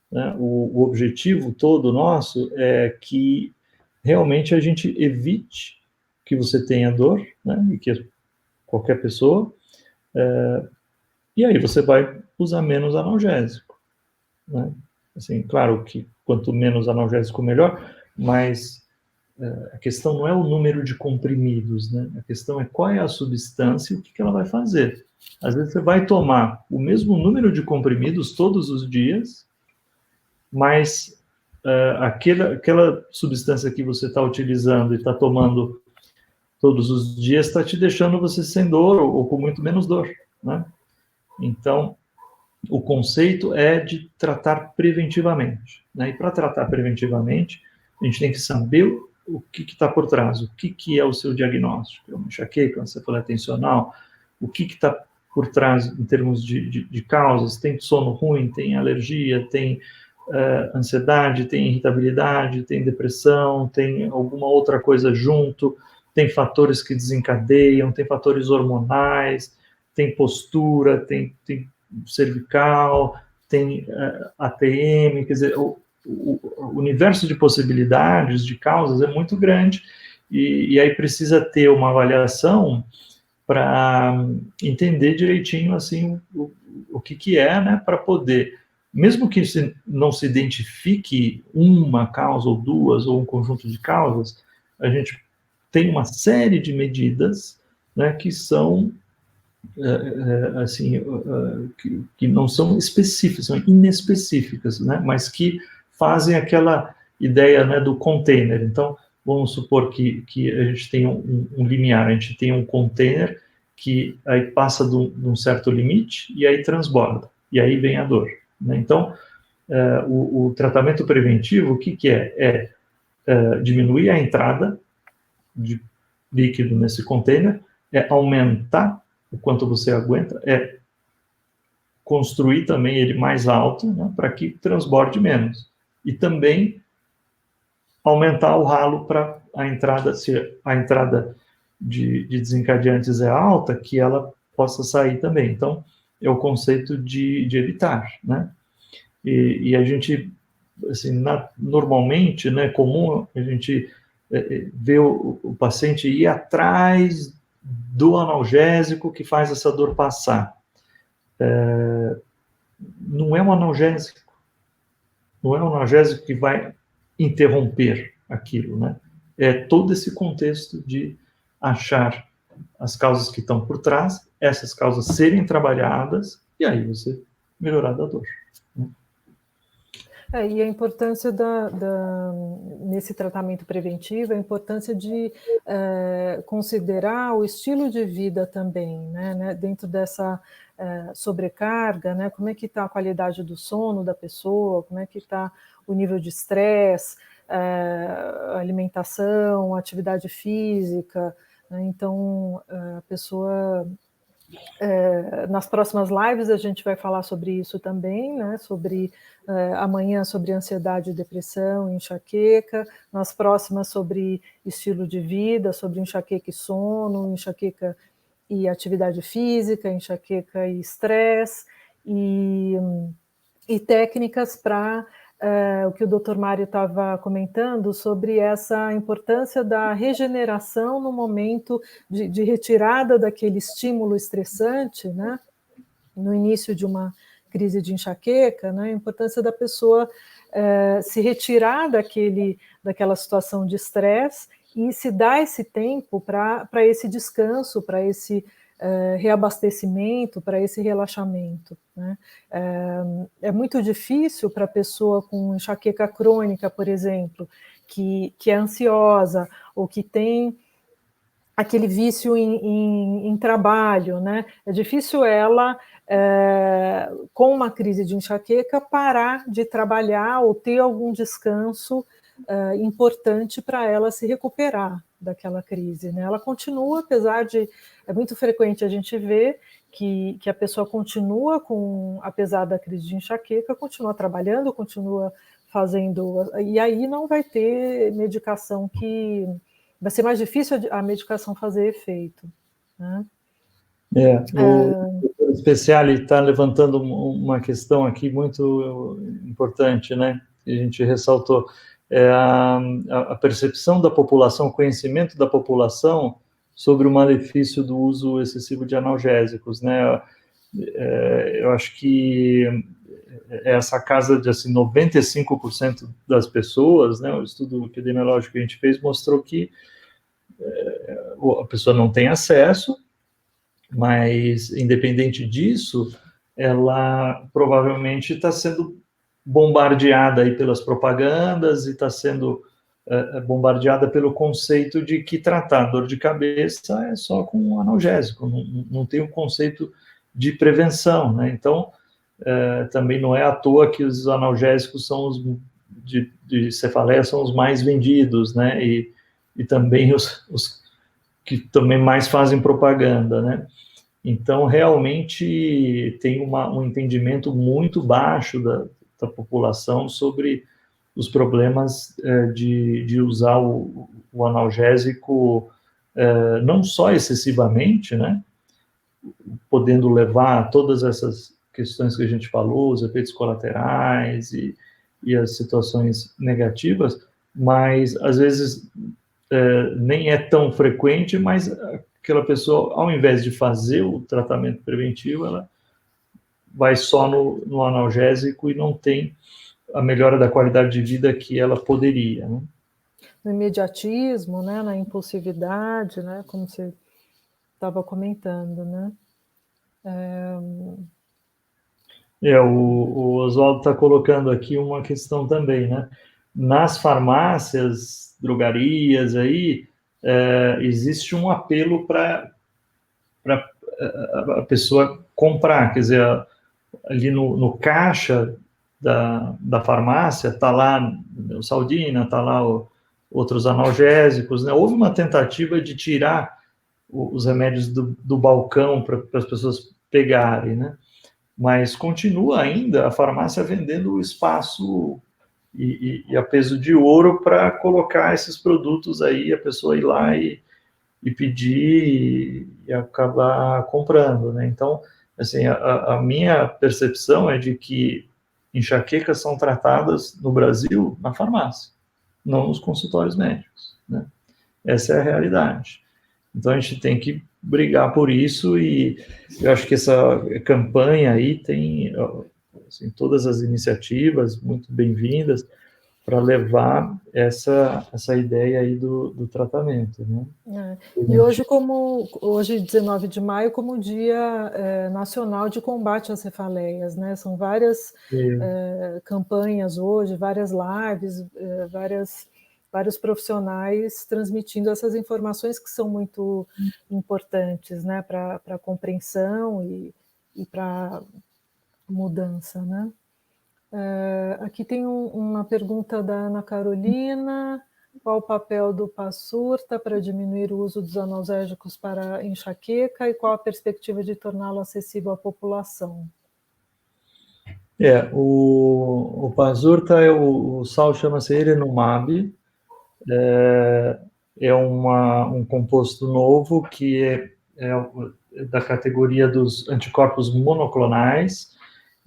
né, o objetivo todo nosso é que realmente a gente evite que você tenha dor, né, e que qualquer pessoa, e aí você vai usar menos analgésico, né? Assim, claro que quanto menos analgésico melhor, mas a questão não é o número de comprimidos, né? A questão é qual é a substância e o que ela vai fazer. Às vezes você vai tomar o mesmo número de comprimidos todos os dias, mas aquela substância que você está utilizando e está tomando todos os dias está te deixando você sem dor ou com muito menos dor, né? Então, o conceito é de tratar preventivamente, né? E para tratar preventivamente, a gente tem que saber o que está por trás, o que é o seu diagnóstico. É uma enxaqueca, uma cefaleia tensional, o que está por trás em termos de causas. Tem sono ruim, tem alergia, tem ansiedade, tem irritabilidade, tem depressão, tem alguma outra coisa junto, tem fatores que desencadeiam, tem fatores hormonais, tem postura, tem cervical, tem ATM, quer dizer, o universo de possibilidades, de causas é muito grande, e aí precisa ter uma avaliação para entender direitinho assim o que é, né, para poder, mesmo que não se identifique uma causa ou duas ou um conjunto de causas, a gente tem uma série de medidas, né, que são assim, que não são específicas, são inespecíficas, né, mas que fazem aquela ideia, né, do container. Então, vamos supor que a gente tem um limiar, a gente tem um container que aí passa de um certo limite e aí transborda, e aí vem a dor, né? Então, o tratamento preventivo, o que é? Diminuir a entrada de líquido nesse container, é aumentar o quanto você aguenta, é construir também ele mais alto, né, para que transborde menos. E também aumentar o ralo para a entrada, se a entrada de desencadeantes é alta, que ela possa sair também. Então, é o conceito de evitar, né? E a gente, assim, normalmente, né, comum a gente ver o paciente ir atrás do analgésico que faz essa dor passar. Não é um analgésico, não é um analgésico que vai interromper aquilo, né? É todo esse contexto de achar as causas que estão por trás, essas causas serem trabalhadas, e aí você melhorar da dor, né? E a importância nesse tratamento preventivo, a importância de considerar o estilo de vida também, né, dentro dessa sobrecarga, né, como é que está a qualidade do sono da pessoa, como é que está o nível de estresse, alimentação, atividade física, né, então a pessoa... nas próximas lives a gente vai falar sobre isso também, né? Sobre amanhã sobre ansiedade, depressão, enxaqueca, nas próximas sobre estilo de vida, sobre enxaqueca e sono, enxaqueca e atividade física, enxaqueca e estresse, e técnicas para o que o Dr. Mário estava comentando sobre essa importância da regeneração no momento de retirada daquele estímulo estressante, né? No início de uma crise de enxaqueca, né? A importância da pessoa se retirar daquela situação de estresse e se dar esse tempo para esse descanso, para esse reabastecimento, para esse relaxamento, né? É muito difícil para a pessoa com enxaqueca crônica, por exemplo, que é ansiosa ou que tem aquele vício em trabalho, né? É difícil ela, com uma crise de enxaqueca, parar de trabalhar ou ter algum descanso importante para ela se recuperar daquela crise, né? Ela continua, apesar de... É muito frequente a gente ver que a pessoa continua apesar da crise de enxaqueca, continua trabalhando, continua fazendo... E aí não vai ter medicação que... Vai ser mais difícil a medicação fazer efeito, né? O Speciale está levantando uma questão aqui muito importante, né? Que a gente ressaltou. A percepção da população, o conhecimento da população sobre o malefício do uso excessivo de analgésicos, né? Eu acho que essa casa de assim, 95% das pessoas, né? O estudo epidemiológico que a gente fez mostrou que a pessoa não tem acesso, mas independente disso, ela provavelmente está sendo bombardeada aí pelas propagandas e está sendo bombardeada pelo conceito de que tratar dor de cabeça é só com um analgésico, não tem um conceito de prevenção, né? Então, também não é à toa que os analgésicos são de cefaleia são os mais vendidos, né? E também os que também mais fazem propaganda, né? Então, realmente, tem um entendimento muito baixo da população sobre os problemas de usar o analgésico não só excessivamente, né? Podendo levar a todas essas questões que a gente falou, os efeitos colaterais e as situações negativas, mas, às vezes, nem é tão frequente, mas aquela pessoa, ao invés de fazer o tratamento preventivo, ela vai só no analgésico e não tem a melhora da qualidade de vida que ela poderia, né? No imediatismo, né, na impulsividade, né, como você estava comentando, né? O Oswaldo está colocando aqui uma questão também, né? Nas farmácias, drogarias aí, existe um apelo para a pessoa comprar, quer dizer, ali no caixa da farmácia, está lá o Saldina, está lá outros analgésicos, né? Houve uma tentativa de tirar os remédios do balcão para as pessoas pegarem, né? Mas continua ainda a farmácia vendendo o espaço e a peso de ouro para colocar esses produtos aí, a pessoa ir lá e pedir e acabar comprando, né? Então, assim, a minha percepção é de que enxaquecas são tratadas no Brasil na farmácia, não nos consultórios médicos, né? Essa é a realidade. Então, a gente tem que brigar por isso e eu acho que essa campanha aí tem assim, todas as iniciativas muito bem-vindas. para levar essa ideia aí do tratamento, né? E hoje, 19 de maio, como Dia Nacional de Combate às Cefaleias, né? São várias campanhas hoje, várias lives, vários profissionais transmitindo essas informações que são muito importantes, né? Para a compreensão e para mudança, né? Aqui tem uma pergunta da Ana Carolina. Qual o papel do Passurta para diminuir o uso dos analgésicos para enxaqueca e qual a perspectiva de torná-lo acessível à população? O Passurta, o sal chama-se Erenumab, um composto novo que é da categoria dos anticorpos monoclonais.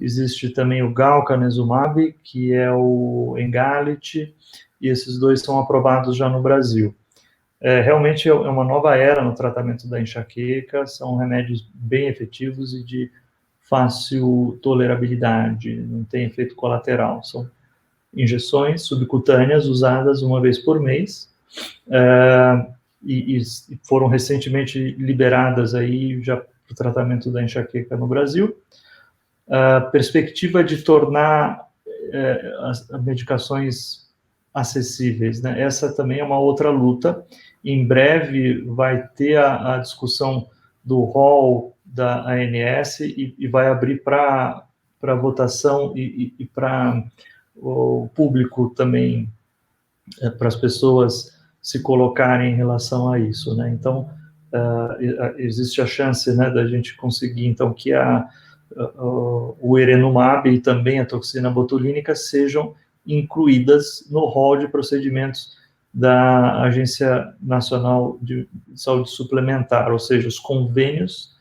Existe também o Galcanezumab, que é o Engalit, e esses dois são aprovados já no Brasil. Realmente é uma nova era no tratamento da enxaqueca, são remédios bem efetivos e de fácil tolerabilidade, não tem efeito colateral. São injeções subcutâneas usadas uma vez por mês, e foram recentemente liberadas aí já para o tratamento da enxaqueca no Brasil. A perspectiva de tornar as medicações acessíveis, né? Essa também é uma outra luta. Em breve vai ter a discussão do rol da ANS e vai abrir para votação e para o público também, para as pessoas se colocarem em relação a isso, né? Então, existe a chance, né, da gente conseguir, então, que o Erenumab e também a toxina botulínica sejam incluídas no rol de procedimentos da Agência Nacional de Saúde Suplementar, ou seja, os convênios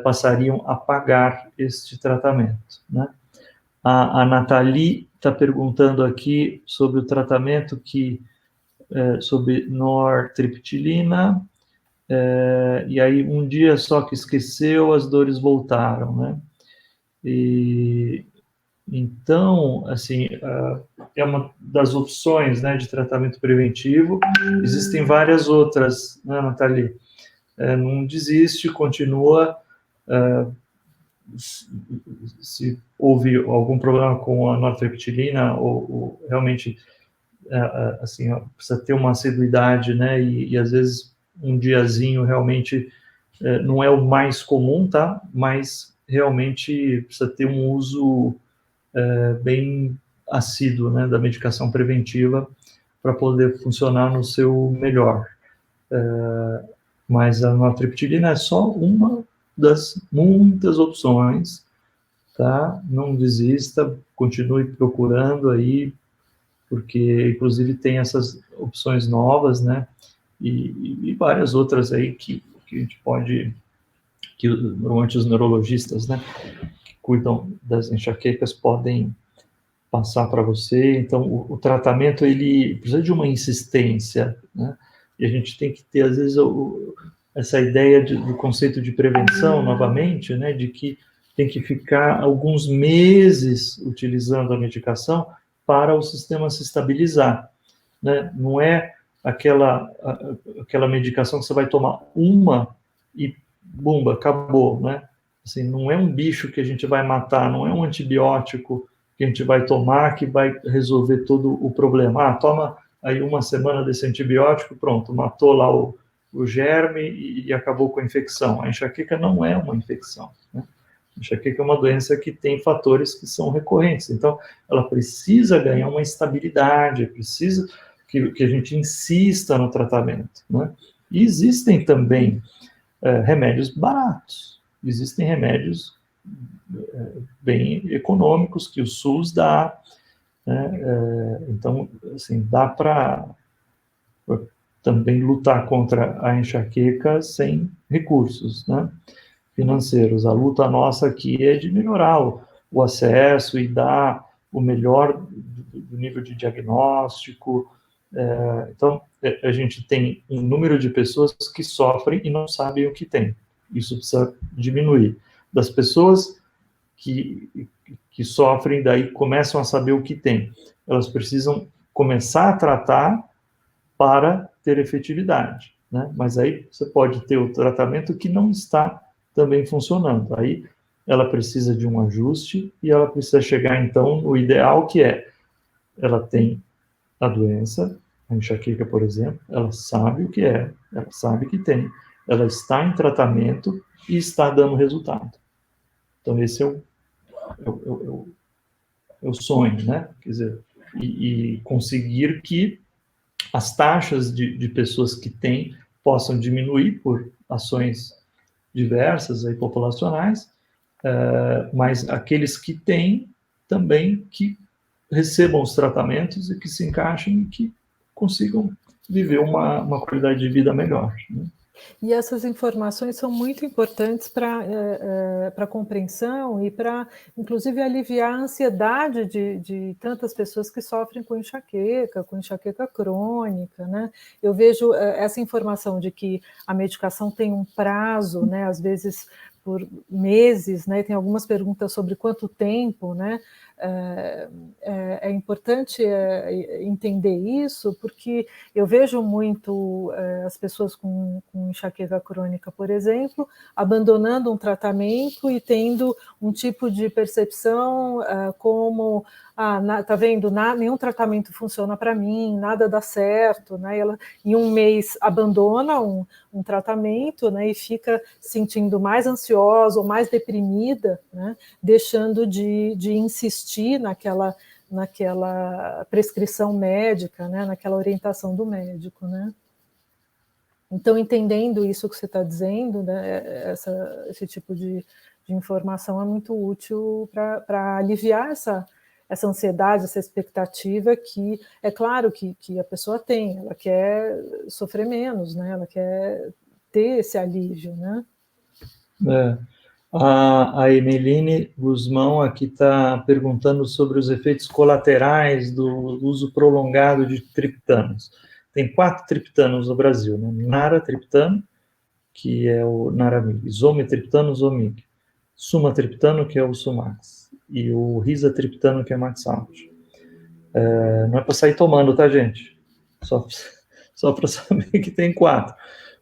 passariam a pagar este tratamento, né? A Nathalie está perguntando aqui sobre o tratamento sobre nortriptilina, e aí um dia só que esqueceu, as dores voltaram, né? E então, assim, é uma das opções, né, de tratamento preventivo. Existem várias outras, né, Nathalie? Não desiste, continua. Se houve algum problema com a nortriptilina ou realmente, assim, precisa ter uma assiduidade, né, e às vezes um diazinho realmente não é o mais comum, tá? Mas realmente precisa ter um uso bem assíduo, né, da medicação preventiva para poder funcionar no seu melhor. Mas a nortriptilina é só uma das muitas opções, tá? Não desista, continue procurando aí, porque inclusive tem essas opções novas, né? E várias outras aí que a gente pode, que normalmente os neurologistas, né, que cuidam das enxaquecas podem passar para você. Então, o tratamento, ele precisa de uma insistência, né? E a gente tem que ter, às vezes, essa ideia do conceito de prevenção, novamente, né? De que tem que ficar alguns meses utilizando a medicação para o sistema se estabilizar, né? Não é aquela medicação que você vai tomar uma e, bumba, acabou, né? Assim, não é um bicho que a gente vai matar, não é um antibiótico que a gente vai tomar que vai resolver todo o problema. Toma aí uma semana desse antibiótico, pronto, matou lá o germe e acabou com a infecção. A enxaqueca não é uma infecção, né? A enxaqueca é uma doença que tem fatores que são recorrentes, então ela precisa ganhar uma estabilidade, precisa que a gente insista no tratamento, né? E existem também remédios baratos, existem remédios bem econômicos que o SUS dá, né? Então, assim, dá para também lutar contra a enxaqueca sem recursos, né, financeiros. A luta nossa aqui é de melhorar o acesso e dar o melhor do nível de diagnóstico. Então, a gente tem um número de pessoas que sofrem e não sabem o que tem. Isso precisa diminuir. Das pessoas que sofrem, daí começam a saber o que tem. Elas precisam começar a tratar para ter efetividade, né? Mas aí você pode ter o tratamento que não está também funcionando. Aí ela precisa de um ajuste e ela precisa chegar, então, no ideal, que é, ela tem a doença, a enxaqueca, por exemplo, ela sabe o que é, ela sabe que tem, ela está em tratamento e está dando resultado. Então, esse é o sonho, né? Quer dizer, e conseguir que as taxas de pessoas que têm possam diminuir por ações diversas aí, populacionais, mas aqueles que têm também que recebam os tratamentos e que se encaixem e que consigam viver uma qualidade de vida melhor, né? E essas informações são muito importantes para a compreensão e para, inclusive, aliviar a ansiedade de tantas pessoas que sofrem com enxaqueca crônica, né? Eu vejo essa informação de que a medicação tem um prazo, né? Às vezes por meses, né? Tem algumas perguntas sobre quanto tempo, né? É importante entender isso, porque eu vejo muito as pessoas com enxaqueca crônica, por exemplo, abandonando um tratamento e tendo um tipo de percepção como, tá vendo, nenhum tratamento funciona para mim, nada dá certo, né? Ela, em um mês, abandona um tratamento, né? E fica sentindo mais ansiosa ou mais deprimida, né? Deixando de insistir naquela prescrição médica, né? Naquela orientação do médico, né? Então, entendendo isso que você está dizendo, né, esse tipo de informação é muito útil para aliviar essa ansiedade, essa expectativa que, é claro, que a pessoa tem, ela quer sofrer menos, né? Ela quer ter esse alívio, né? A Emeline Guzmão aqui está perguntando sobre os efeitos colaterais do uso prolongado de triptanos. Tem 4 triptanos no Brasil, né? Naratriptano, que é o Naramig, Zometriptano, Zomig, Sumatriptano, que é o Sumax, e o Risatriptano, que é Maxalt. Não é para sair tomando, tá, gente? Só para saber que tem 4.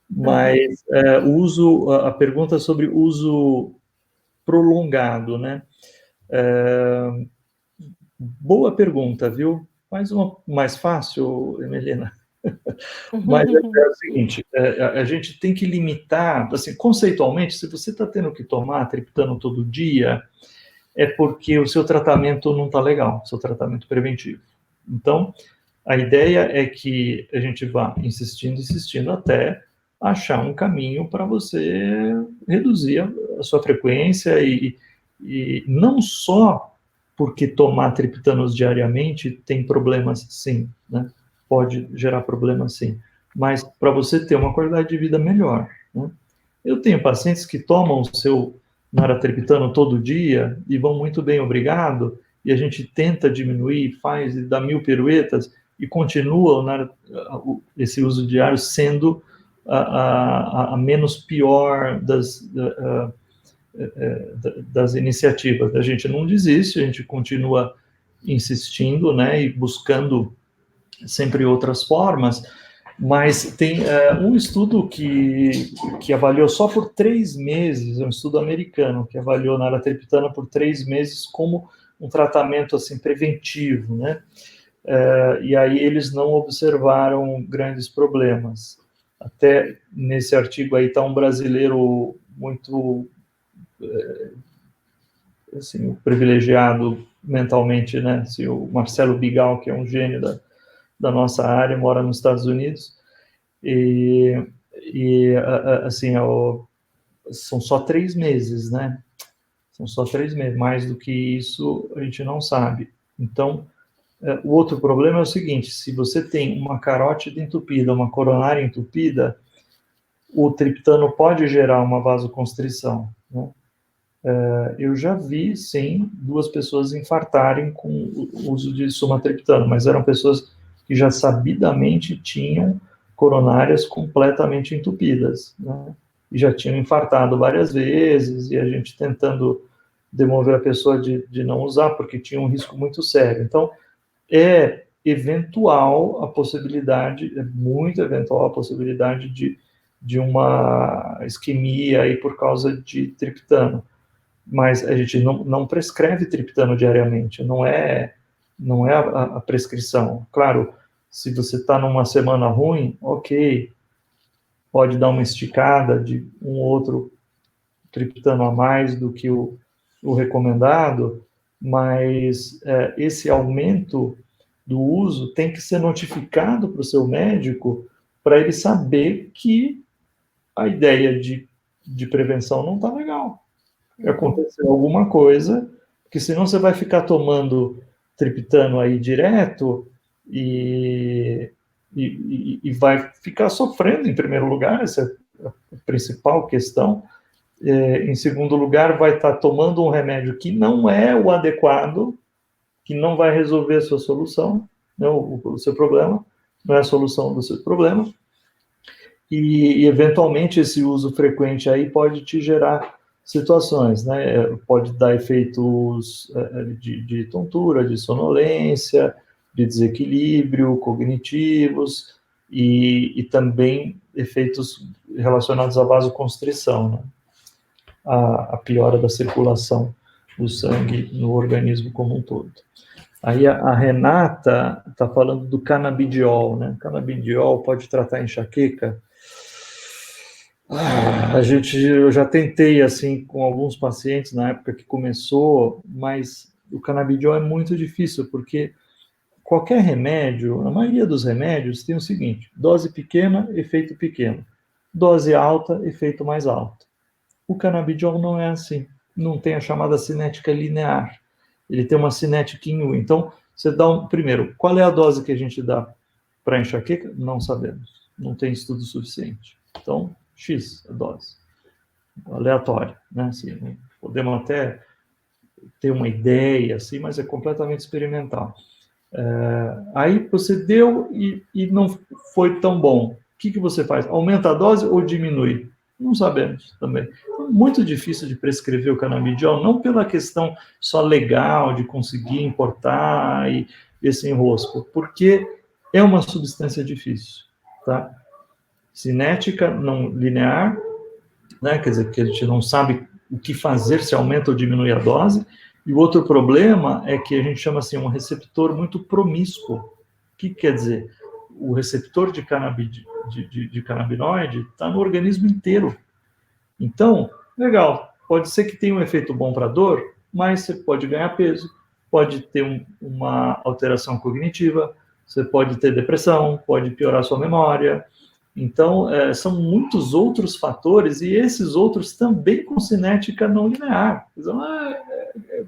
Mas a pergunta sobre uso prolongado, né? Boa pergunta, viu? Mais uma mais fácil, Emelina. Mas é o seguinte, a gente tem que limitar, assim, conceitualmente, se você está tendo que tomar triptano todo dia, é porque o seu tratamento não está legal, seu tratamento preventivo. Então, a ideia é que a gente vá insistindo até achar um caminho para você reduzir a sua frequência e não só porque tomar triptanos diariamente tem problemas, sim, né? Pode gerar problemas, sim, mas para você ter uma qualidade de vida melhor, né? Eu tenho pacientes que tomam o seu naratriptano todo dia e vão muito bem, obrigado, e a gente tenta diminuir, faz e dá 1000 piruetas e continua esse uso diário sendo a menos pior das iniciativas. A gente não desiste, a gente continua insistindo, né, e buscando sempre outras formas, mas tem um estudo que avaliou só por 3 meses, um estudo americano, que avaliou naratriptana por 3 meses como um tratamento assim, preventivo, né? E aí eles não observaram grandes problemas. Até nesse artigo aí está um brasileiro muito assim, privilegiado mentalmente, né? Assim, o Marcelo Bigal, que é um gênio da nossa área, mora nos Estados Unidos, e assim, são só 3 meses, né? São só 3 meses, mais do que isso a gente não sabe. Então, o outro problema é o seguinte, se você tem uma carótida entupida, uma coronária entupida, o triptano pode gerar uma vasoconstrição, né? Eu já vi, sim, 2 pessoas infartarem com o uso de sumatriptano, mas eram pessoas que já sabidamente tinham coronárias completamente entupidas, né? E já tinham infartado várias vezes, e a gente tentando demover a pessoa de não usar, porque tinha um risco muito sério. Então, eventual a possibilidade, é muito eventual a possibilidade de uma isquemia aí por causa de triptano. Mas a gente não prescreve triptano diariamente, não é a prescrição. Claro, se você está numa semana ruim, ok, pode dar uma esticada de um outro triptano a mais do que o recomendado, mas esse aumento do uso tem que ser notificado para o seu médico para ele saber que a ideia de prevenção não está legal. Aconteceu alguma coisa, que senão você vai ficar tomando triptano aí direto e vai ficar sofrendo em primeiro lugar, essa é a principal questão. Em segundo lugar, vai estar tomando um remédio que não é o adequado, que não vai resolver a sua solução, né, o seu problema, não é a solução do seu problema, e eventualmente esse uso frequente aí pode te gerar situações, né? Pode dar efeitos de tontura, de sonolência, de desequilíbrio cognitivos e também efeitos relacionados à vasoconstrição, né? A piora da circulação do sangue no organismo como um todo. Aí a Renata está falando do canabidiol, né? Canabidiol pode tratar enxaqueca. Eu já tentei assim com alguns pacientes na época que começou, mas o canabidiol é muito difícil porque qualquer remédio, a maioria dos remédios tem o seguinte: dose pequena, efeito pequeno; dose alta, efeito mais alto. O canabidiol não é assim, não tem a chamada cinética linear. Ele tem uma cinética em U. Então, você dá primeiro, qual é a dose que a gente dá para enxaqueca? Não sabemos, não tem estudo suficiente. Então, X a dose, aleatória, né? Assim, podemos até ter uma ideia, assim, mas é completamente experimental. Aí você deu e não foi tão bom. O que você faz? Aumenta a dose ou diminui? Não sabemos também. É muito difícil de prescrever o canabidiol, não pela questão só legal de conseguir importar e esse enrosco, porque é uma substância difícil, tá? Cinética não linear, né? Quer dizer, que a gente não sabe o que fazer se aumenta ou diminui a dose. E o outro problema é que a gente chama assim um receptor muito promíscuo. O que quer dizer? O receptor de canabinoide está no organismo inteiro. Então, legal, pode ser que tenha um efeito bom para dor, mas você pode ganhar peso, pode ter uma alteração cognitiva, você pode ter depressão, pode piorar sua memória. Então, são muitos outros fatores, e esses outros também com cinética não linear. Então, é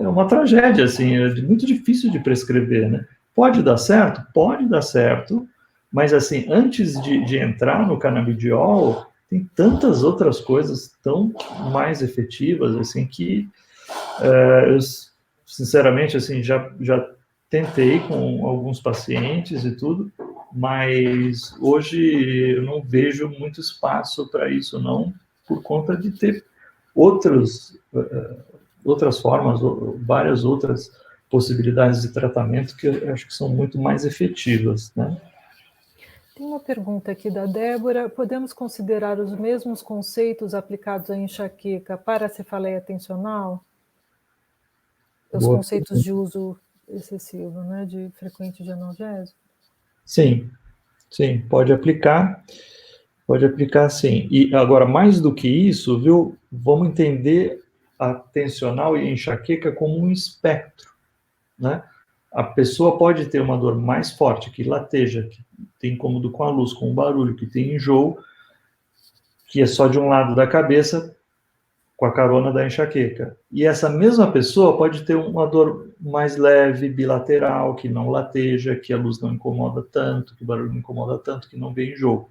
uma tragédia, assim, é muito difícil de prescrever, né? Pode dar certo? Pode dar certo, mas, assim, antes de entrar no canabidiol, tem tantas outras coisas tão mais efetivas, assim, que eu, sinceramente, assim, já tentei com alguns pacientes e tudo, mas hoje eu não vejo muito espaço para isso, não, por conta de ter outras formas, várias outras possibilidades de tratamento que eu acho que são muito mais efetivas, né? Tem uma pergunta aqui da Débora. Podemos considerar os mesmos conceitos aplicados à enxaqueca para a cefaleia tensional? Os conceitos de uso excessivo, né, de frequente de analgésico? Sim, pode aplicar sim. E agora, mais do que isso, viu, vamos entender a tensional e a enxaqueca como um espectro, né? A pessoa pode ter uma dor mais forte, que lateja, que tem incômodo com a luz, com o barulho, que tem enjoo, que é só de um lado da cabeça, com a carona da enxaqueca. E essa mesma pessoa pode ter uma dor mais leve, bilateral, que não lateja, que a luz não incomoda tanto, que o barulho não incomoda tanto, que não vê enjoo.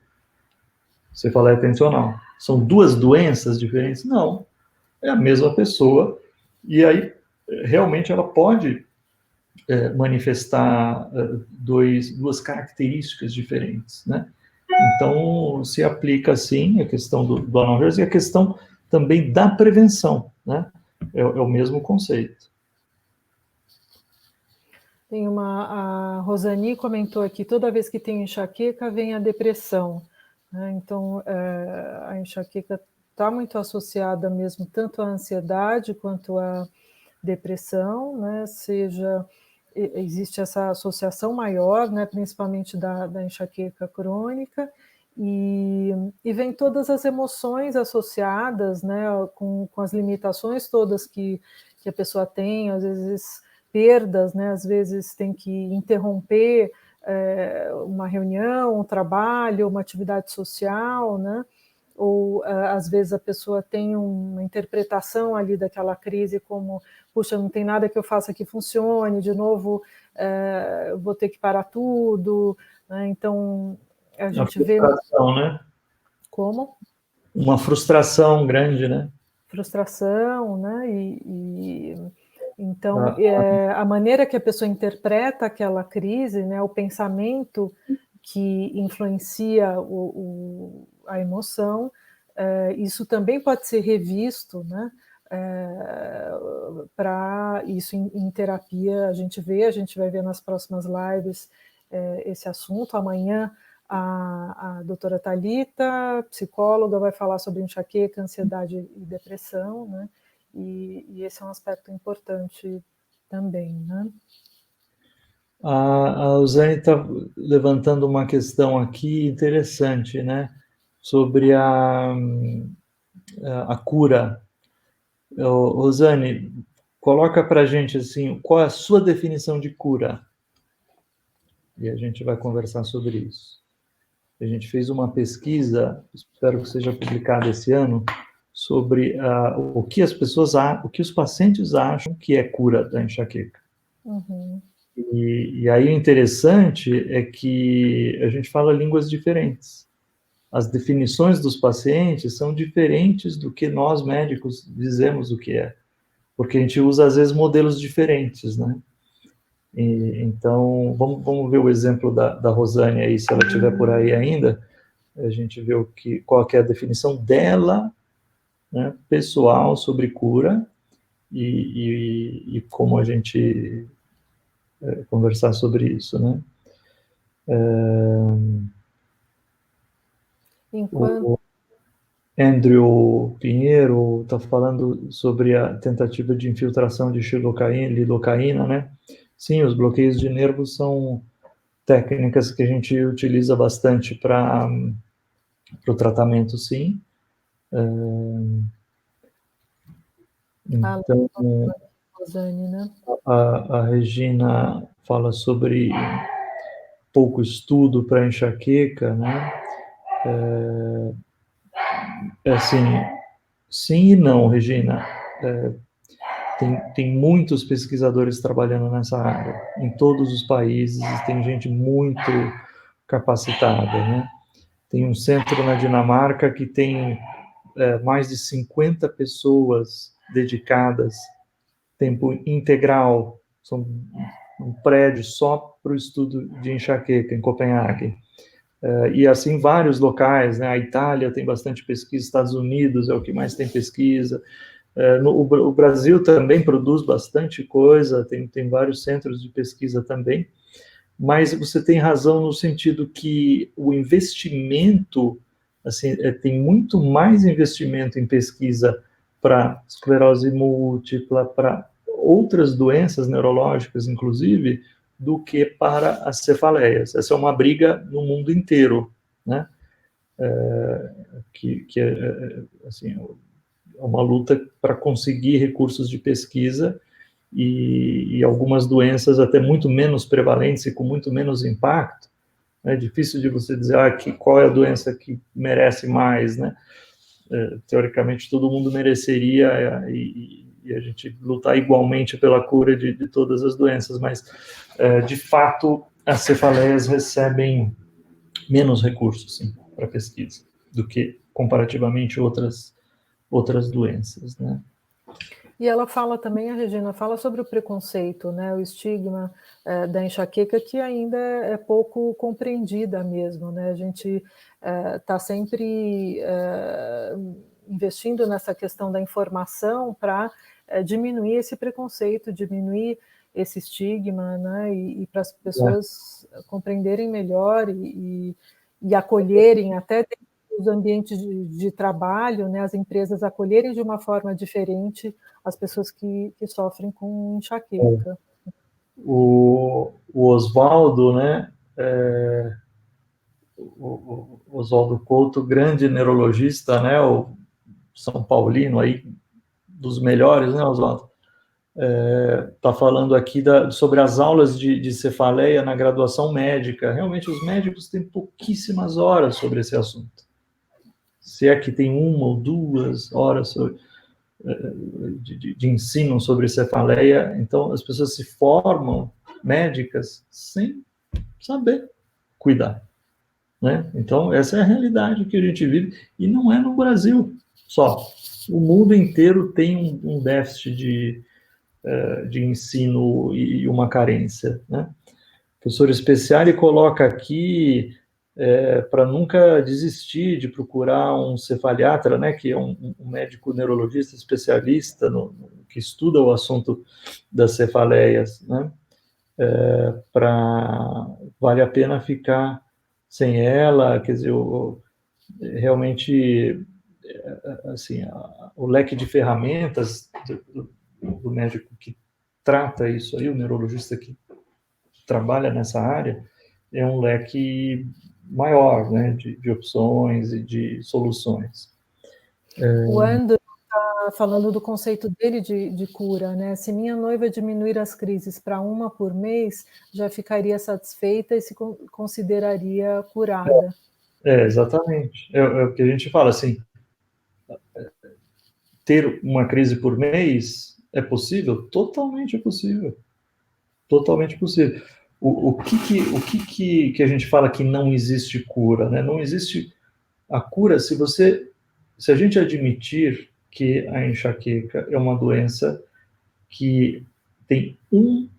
Você fala é tensional. São duas doenças diferentes? Não. É a mesma pessoa. E aí, realmente, ela pode manifestar duas características diferentes, né? Então, se aplica, sim, a questão do analgésico e a questão também da prevenção, né? É o mesmo conceito. A Rosani comentou aqui, toda vez que tem enxaqueca, vem a depressão, né? Então, a enxaqueca está muito associada mesmo tanto à ansiedade quanto à depressão, né? Existe essa associação maior, né? Principalmente da enxaqueca crônica, e vem todas as emoções associadas, né? Com as limitações todas que a pessoa tem, às vezes perdas, né? Às vezes tem que interromper uma reunião, um trabalho, uma atividade social, né? Ou às vezes a pessoa tem uma interpretação ali daquela crise como, puxa, não tem nada que eu faça que funcione, de novo eu vou ter que parar tudo, né? Então a A gente vê frustração, né? como Uma frustração grande, né? frustração, né? Então, A, a maneira que a pessoa interpreta aquela crise, né, o pensamento que influencia a emoção, isso também pode ser revisto, né? Para isso em terapia a gente vai ver nas próximas lives esse assunto. Amanhã a doutora Thalita, psicóloga, vai falar sobre enxaqueca, ansiedade e depressão, né? E esse é um aspecto importante também, né? a Uzane está levantando uma questão aqui interessante, né? Sobre a cura. Rosane, coloca para a gente assim, qual é a sua definição de cura? E a gente vai conversar sobre isso. A gente fez uma pesquisa, espero que seja publicada esse ano, sobre o que o que os pacientes acham que é cura da enxaqueca. Uhum. E aí o interessante é que a gente fala línguas diferentes. As definições dos pacientes são diferentes do que nós médicos dizemos o que é, porque a gente usa às vezes modelos diferentes, né? Então, vamos ver o exemplo da Rosane aí, se ela estiver por aí ainda, a gente vê qual que é a definição dela, né, pessoal, sobre cura, e como a gente conversar sobre isso, né? Enquanto O Andrew Pinheiro está falando sobre a tentativa de infiltração de lidocaína, né? Sim, os bloqueios de nervos são técnicas que a gente utiliza bastante para o tratamento, sim. a Então, Rosane, né? a Regina fala sobre pouco estudo para enxaqueca, né? Assim, sim e não, Regina. Tem muitos pesquisadores trabalhando nessa área, em todos os países, tem gente muito capacitada, né? Tem um centro na Dinamarca que tem mais de 50 pessoas dedicadas, tempo integral, são um prédio só para o estudo de enxaqueca, em Copenhague. E assim vários locais, né? A Itália tem bastante pesquisa, Estados Unidos é o que mais tem pesquisa, o Brasil também produz bastante coisa, tem vários centros de pesquisa também, mas você tem razão no sentido que o investimento, assim, tem muito mais investimento em pesquisa para esclerose múltipla, para outras doenças neurológicas, inclusive, do que para as cefaleias. Essa é uma briga no mundo inteiro, né? Que assim, uma luta para conseguir recursos de pesquisa e algumas doenças até muito menos prevalentes e com muito menos impacto. É difícil de você dizer qual é a doença que merece mais, né? Teoricamente, todo mundo mereceria e a gente lutar igualmente pela cura de todas as doenças, mas, de fato, as cefaleias recebem menos recursos, sim, para pesquisa do que comparativamente outras doenças, né? E ela fala também, a Regina fala sobre o preconceito, né, o estigma da enxaqueca, que ainda é pouco compreendida mesmo, né? A gente está sempre investindo nessa questão da informação para diminuir esse preconceito, diminuir esse estigma, né, e para as pessoas compreenderem melhor e acolherem até os ambientes de trabalho, né, as empresas acolherem de uma forma diferente as pessoas que sofrem com enxaqueca. O Oswaldo, né, o Oswaldo Couto, grande neurologista, né, o São Paulino aí, dos melhores, né, Oswaldo? Está falando aqui sobre as aulas de cefaleia na graduação médica. Realmente, os médicos têm pouquíssimas horas sobre esse assunto. Se é que tem 1 ou 2 horas de ensino sobre cefaleia, então as pessoas se formam médicas sem saber cuidar, né? Então, essa é a realidade que a gente vive, e não é no Brasil só. O mundo inteiro tem um déficit de ensino e uma carência, né? O professor Speciale coloca aqui para nunca desistir de procurar um cefaliatra, né, que é um médico neurologista especialista que estuda o assunto das cefaleias, né, vale a pena ficar sem ela, quer dizer, realmente, assim, o leque de ferramentas do médico que trata isso aí, o neurologista que trabalha nessa área, é um leque maior, né, de opções e de soluções. O Andrew está falando do conceito dele de cura, né? Se minha noiva diminuir as crises para 1 por mês, já ficaria satisfeita e se consideraria curada. Exatamente. É o que a gente fala, assim, ter uma crise por mês é possível? Totalmente possível. Totalmente possível. O que a gente fala que não existe cura, né? Não existe a cura se a gente admitir que a enxaqueca é uma doença que tem um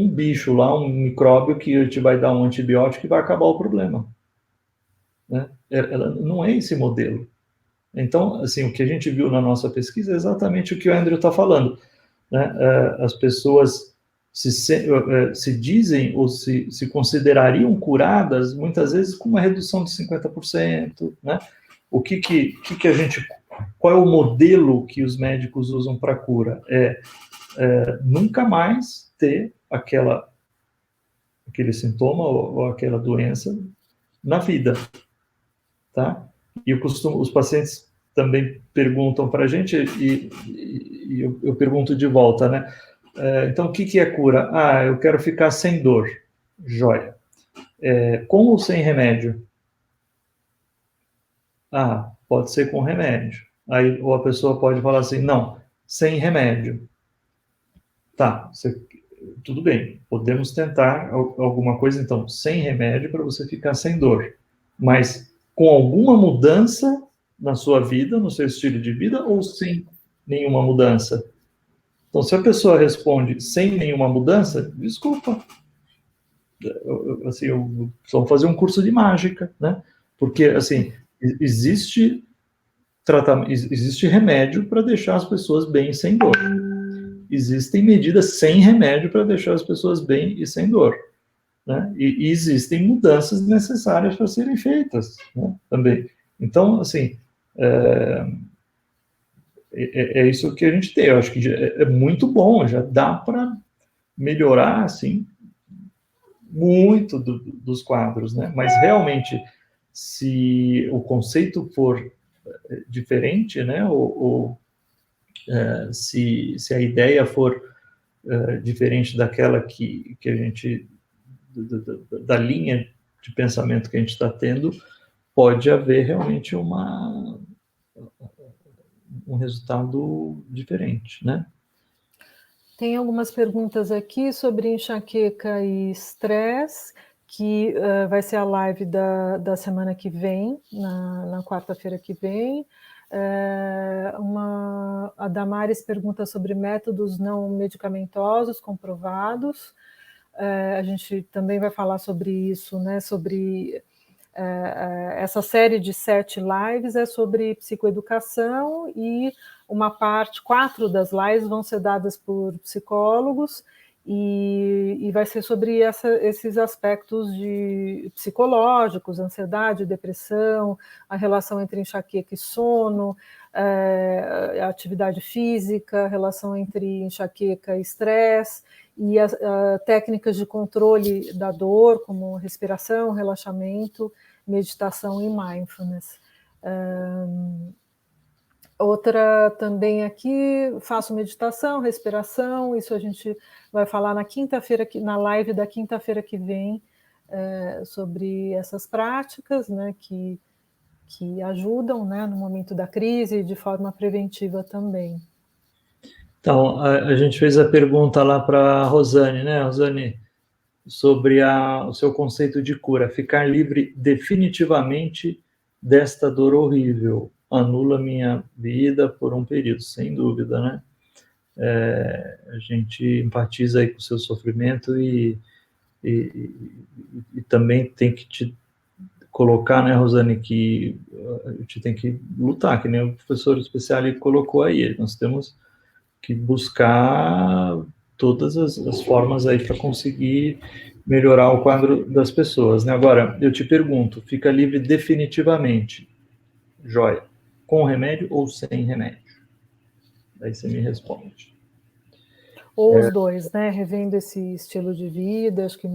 bicho lá, um micróbio que te vai dar um antibiótico e vai acabar o problema, né? Ela não é esse modelo. Então, assim, o que a gente viu na nossa pesquisa é exatamente o que o Andrew está falando, né? As pessoas se dizem ou se considerariam curadas, muitas vezes com uma redução de 50%, né? Qual é o modelo que os médicos usam para cura? Nunca mais ter aquele sintoma ou aquela doença na vida, tá? E os pacientes também perguntam para a gente, e eu pergunto de volta, né? Então, o que é cura? Eu quero ficar sem dor. Joia. Com ou sem remédio? Pode ser com remédio. Aí, ou a pessoa pode falar assim, não, sem remédio. Tá, tudo bem, podemos tentar alguma coisa, então, sem remédio para você ficar sem dor. Mas com alguma mudança na sua vida, no seu estilo de vida, ou sem nenhuma mudança? Então, se a pessoa responde sem nenhuma mudança, desculpa, assim, vamos fazer um curso de mágica, né? Porque, assim, existe remédio para deixar as pessoas bem sem dor. Existem medidas sem remédio para deixar as pessoas bem e sem dor, né? E existem mudanças necessárias para serem feitas, né? Também. Então, assim, é isso que a gente tem. Eu acho que é muito bom, já dá para melhorar, assim, muito dos quadros, né? Mas realmente, se o conceito for diferente, né? Se a ideia for diferente daquela que a gente da linha de pensamento que a gente está tendo, pode haver realmente um resultado diferente, né? Tem algumas perguntas aqui sobre enxaqueca e estresse, que vai ser a live da semana que vem, na quarta-feira que vem. A Damares pergunta sobre métodos não medicamentosos comprovados. A gente também vai falar sobre isso, né? Sobre Essa série de 7 lives é sobre psicoeducação e uma parte, 4 das lives vão ser dadas por psicólogos e vai ser sobre esses aspectos psicológicos, ansiedade, depressão, a relação entre enxaqueca e sono, a atividade física, a relação entre enxaqueca e estresse, e as técnicas de controle da dor, como respiração, relaxamento, meditação e mindfulness. Outra também aqui, faço meditação, respiração, isso a gente vai falar na quinta-feira, na live da quinta-feira que vem, sobre essas práticas, né, que ajudam, né, no momento da crise e de forma preventiva também. Então, a gente fez a pergunta lá para a Rosane, né, Rosane, sobre o seu conceito de cura, ficar livre definitivamente desta dor horrível, anula minha vida por um período, sem dúvida, né? A gente empatiza aí com o seu sofrimento e também tem que te colocar, né, Rosane, que a gente tem que lutar, que nem o professor especial colocou aí, nós temos que buscar todas as formas aí para conseguir melhorar o quadro das pessoas, né? Agora, eu te pergunto, fica livre definitivamente, joia, com remédio ou sem remédio? Daí você me responde. Ou os dois, né? Revendo esse estilo de vida, acho que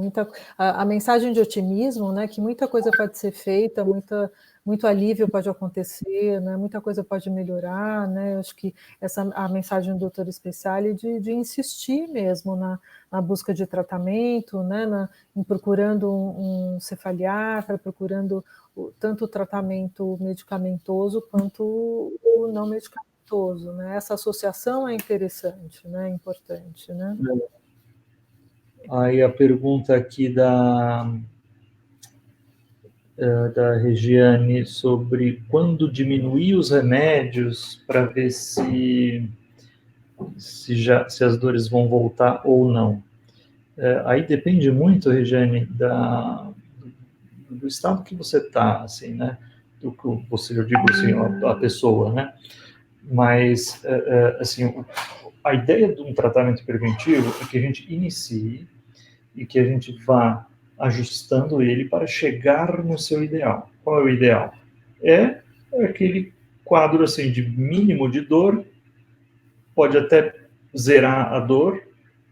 a mensagem de otimismo, né? Que muita coisa pode ser feita, muito alívio pode acontecer, né? Muita coisa pode melhorar, né? Acho que a mensagem do doutor Speciale de insistir mesmo na busca de tratamento, né? Em procurando um cefaliatra, procurando tanto o tratamento medicamentoso quanto o não medicamentoso. Né? Essa associação é interessante, né? Importante, né? Aí a pergunta aqui da Regiane sobre quando diminuir os remédios para ver se as dores vão voltar ou não. Aí depende muito, Regiane, do estado que você está, assim, né? Do que você, eu digo assim, a pessoa, né? Mas, assim, a ideia de um tratamento preventivo é que a gente inicie e que a gente vá ajustando ele para chegar no seu ideal. Qual é o ideal? É aquele quadro, assim, de mínimo de dor, pode até zerar a dor,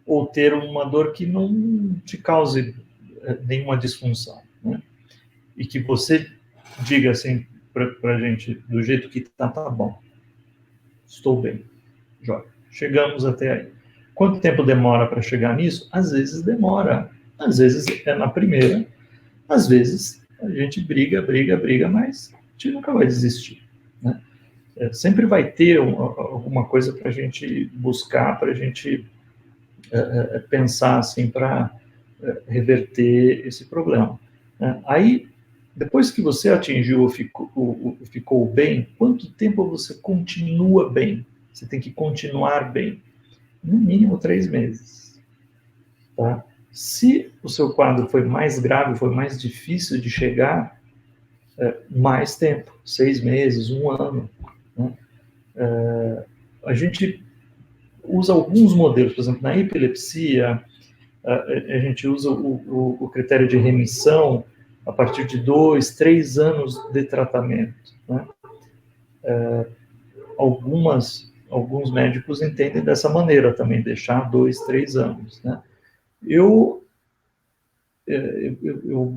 ou ter uma dor que não te cause nenhuma disfunção, né? E que você diga assim para a gente, do jeito que tá bom, estou bem, joia. Chegamos até aí. Quanto tempo demora para chegar nisso? Às vezes demora, às vezes é na primeira, às vezes a gente briga, mas a gente nunca vai desistir, né? Sempre vai ter alguma coisa para a gente buscar, para a gente pensar assim para reverter esse problema, né? Aí, depois que você atingiu ou ficou bem, quanto tempo você continua bem? Você tem que continuar bem. No mínimo 3 meses. Tá? Se o seu quadro foi mais grave, foi mais difícil de chegar, mais tempo, 6 meses, 1 ano. Né? A gente usa alguns modelos, por exemplo, na epilepsia, a gente usa o critério de remissão a partir de 2, 3 anos de tratamento, né? Alguns médicos entendem dessa maneira também, deixar 2, 3 anos, né? Eu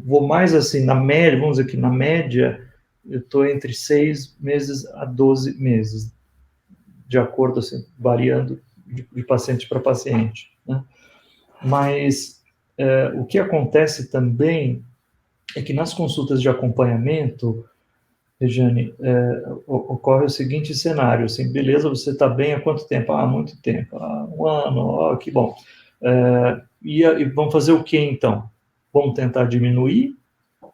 vou mais assim, na média, vamos dizer que na média, eu estou entre 6 meses a 12 meses, de acordo, assim, variando de paciente para paciente, né? Mas o que acontece também é que nas consultas de acompanhamento, Regiane, ocorre o seguinte cenário, assim, beleza, você está bem há quanto tempo? Ah, muito tempo, 1 ano, que bom. E vamos fazer o que então? Vamos tentar diminuir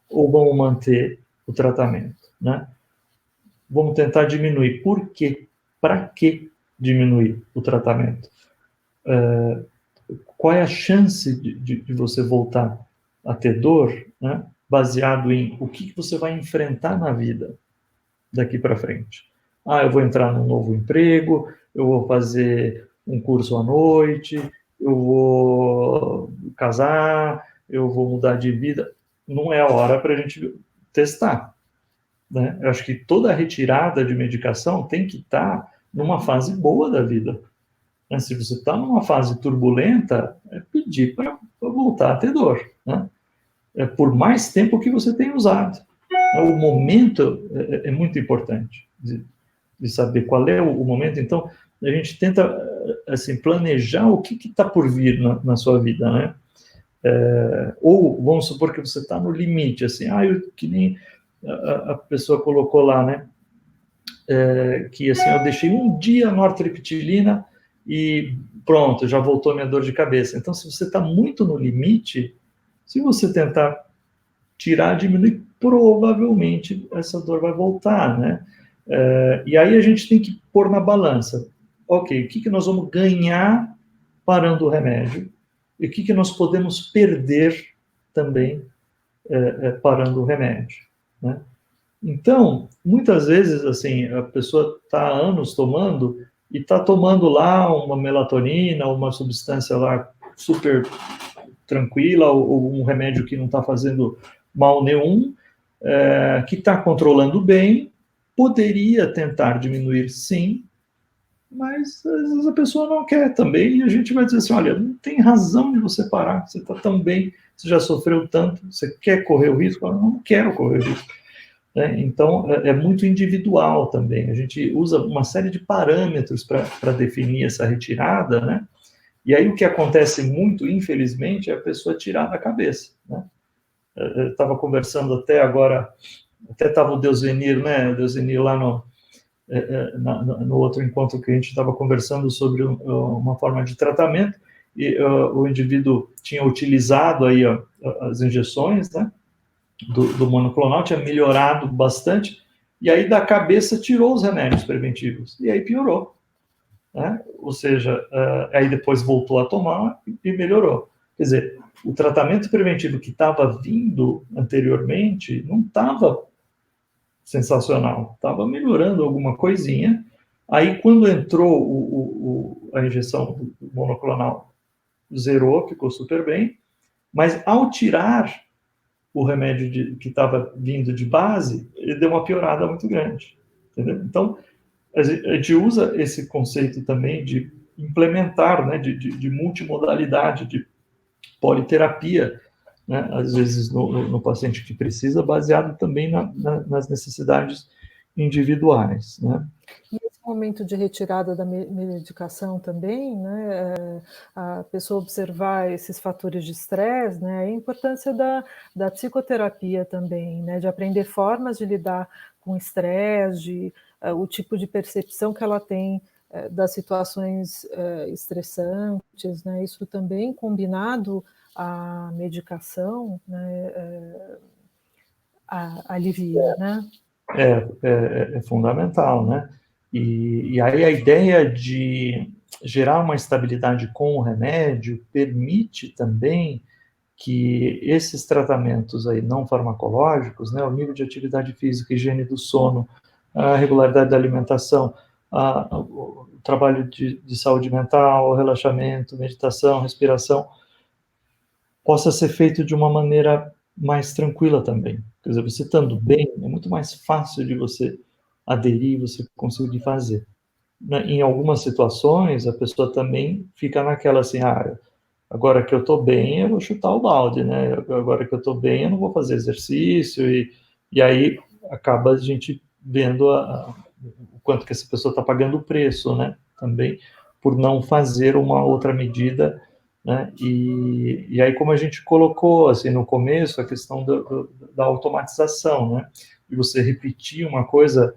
ou vamos manter o tratamento, né? Vamos tentar diminuir. Por quê? Para que diminuir o tratamento? Qual é a chance de você voltar a ter dor, né? baseado em o que você vai enfrentar na vida daqui para frente. Eu vou entrar num novo emprego, eu vou fazer um curso à noite, eu vou casar, eu vou mudar de vida. Não é a hora para a gente testar, né? Eu acho que toda retirada de medicação tem que estar numa fase boa da vida. Se você está numa fase turbulenta, é pedir para voltar a ter dor, né? Por mais tempo que você tenha usado. O momento é muito importante de saber qual é o momento. Então, a gente tenta assim, planejar o que está por vir na sua vida, né? Ou vamos supor que você está no limite, assim, que nem a pessoa colocou lá, né? Que assim, eu deixei um dia nortriptilina e pronto, já voltou a minha dor de cabeça. Então, se você está muito no limite, se você tentar tirar, diminuir, provavelmente essa dor vai voltar, né? E aí a gente tem que pôr na balança. Ok, o que nós vamos ganhar parando o remédio? E o que nós podemos perder também parando o remédio, né? Então, muitas vezes, assim, a pessoa está há anos tomando e está tomando lá uma melatonina, uma substância lá super tranquila, ou um remédio que não está fazendo mal nenhum, que está controlando bem, poderia tentar diminuir, sim, mas às vezes a pessoa não quer também, e a gente vai dizer assim, olha, não tem razão de você parar, você está tão bem, você já sofreu tanto, você quer correr o risco? Eu não quero correr o risco. Então, é muito individual também. A gente usa uma série de parâmetros para definir essa retirada, né? E aí o que acontece muito, infelizmente, é a pessoa tirar da cabeça, né? Eu estava conversando até agora, até estava o Deusenir, né? O Deusenir lá no outro encontro que a gente estava conversando sobre uma forma de tratamento, e o indivíduo tinha utilizado aí as injeções, né? Do monoclonal, tinha melhorado bastante, e aí da cabeça tirou os remédios preventivos, e aí piorou, né? Ou seja, aí depois voltou a tomar e melhorou. Quer dizer, o tratamento preventivo que estava vindo anteriormente não estava sensacional, estava melhorando alguma coisinha, aí quando entrou a injeção do monoclonal, zerou, ficou super bem, mas ao tirar o remédio que estava vindo de base, ele deu uma piorada muito grande, entendeu? Então, a gente usa esse conceito também de implementar, né, de multimodalidade, de politerapia, né, às vezes no paciente que precisa, baseado também nas necessidades individuais, né? E esse momento de retirada da medicação também, né, a pessoa observar esses fatores de estresse, né, a importância da psicoterapia também, né, de aprender formas de lidar com estresse, o tipo de percepção que ela tem das situações estressantes, né, isso também combinado à medicação, né, alivia, né? É fundamental, né? E aí a ideia de gerar uma estabilidade com o remédio permite também que esses tratamentos aí não farmacológicos, né, o nível de atividade física, higiene do sono, a regularidade da alimentação, o trabalho de saúde mental, relaxamento, meditação, respiração, possa ser feito de uma maneira mais tranquila também. Quer dizer, você estando bem, é muito mais fácil de você aderir, você conseguir fazer. Em algumas situações, a pessoa também fica naquela assim, agora que eu estou bem, eu vou chutar o balde, né? Agora que eu estou bem, eu não vou fazer exercício, e aí acaba a gente vendo o quanto que essa pessoa está pagando o preço, né? Também por não fazer uma outra medida, né? E aí, como a gente colocou assim no começo, a questão da automatização, né? De você repetir uma coisa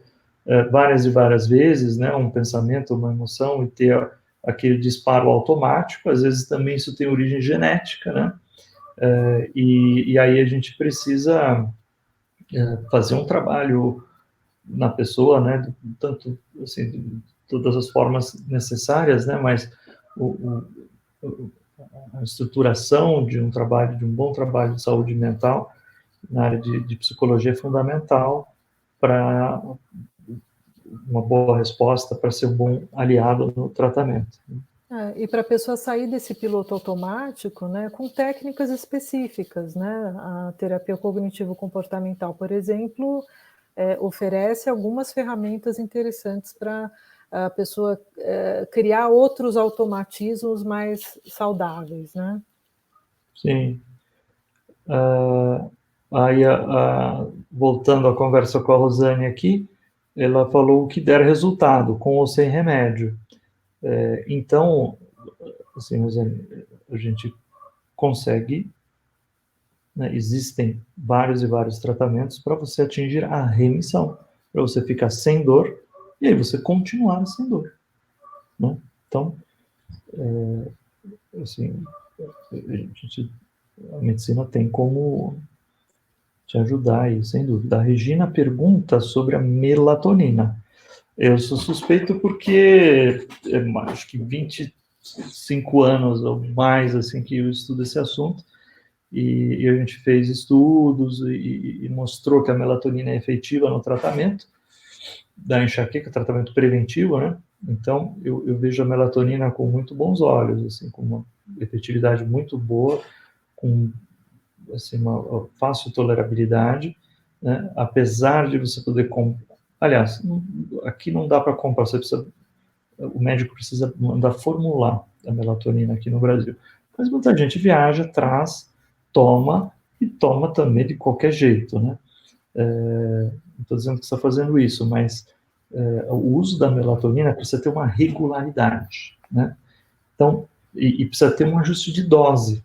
várias e várias vezes, né? Um pensamento, uma emoção, e ter aquele disparo automático. Às vezes também isso tem origem genética, né? E aí a gente precisa fazer um trabalho na pessoa, né? Tanto assim, de todas as formas necessárias, né? Mas a estruturação de um trabalho, de um bom trabalho de saúde mental, na área de psicologia é fundamental para uma boa resposta, para ser um bom aliado no tratamento. E para a pessoa sair desse piloto automático, né, com técnicas específicas, né? A terapia cognitivo-comportamental, por exemplo, oferece algumas ferramentas interessantes para a pessoa criar outros automatismos mais saudáveis, né? Sim. Aí, voltando à conversa com a Rosane aqui, ela falou que der resultado, com ou sem remédio. Então, assim, Rosane, a gente consegue, né, existem vários e vários tratamentos para você atingir a remissão, para você ficar sem dor, e aí você continuar sem dor, né? Então, assim, a medicina tem como te ajudar aí, sem dúvida. A Regina pergunta sobre a melatonina. Eu sou suspeito porque acho que 25 anos ou mais assim que eu estudo esse assunto, e a gente fez estudos e mostrou que a melatonina é efetiva no tratamento da enxaqueca, tratamento preventivo, né? Então, eu vejo a melatonina com muito bons olhos, assim, com uma efetividade muito boa, com assim, uma fácil tolerabilidade, né? Apesar de você poder aliás, aqui não dá para comprar, o médico precisa mandar formular a melatonina aqui no Brasil. Mas muita gente viaja, traz, toma, e toma também de qualquer jeito, né? Não estou dizendo que está fazendo isso, mas o uso da melatonina precisa ter uma regularidade, né? Então, e precisa ter um ajuste de dose.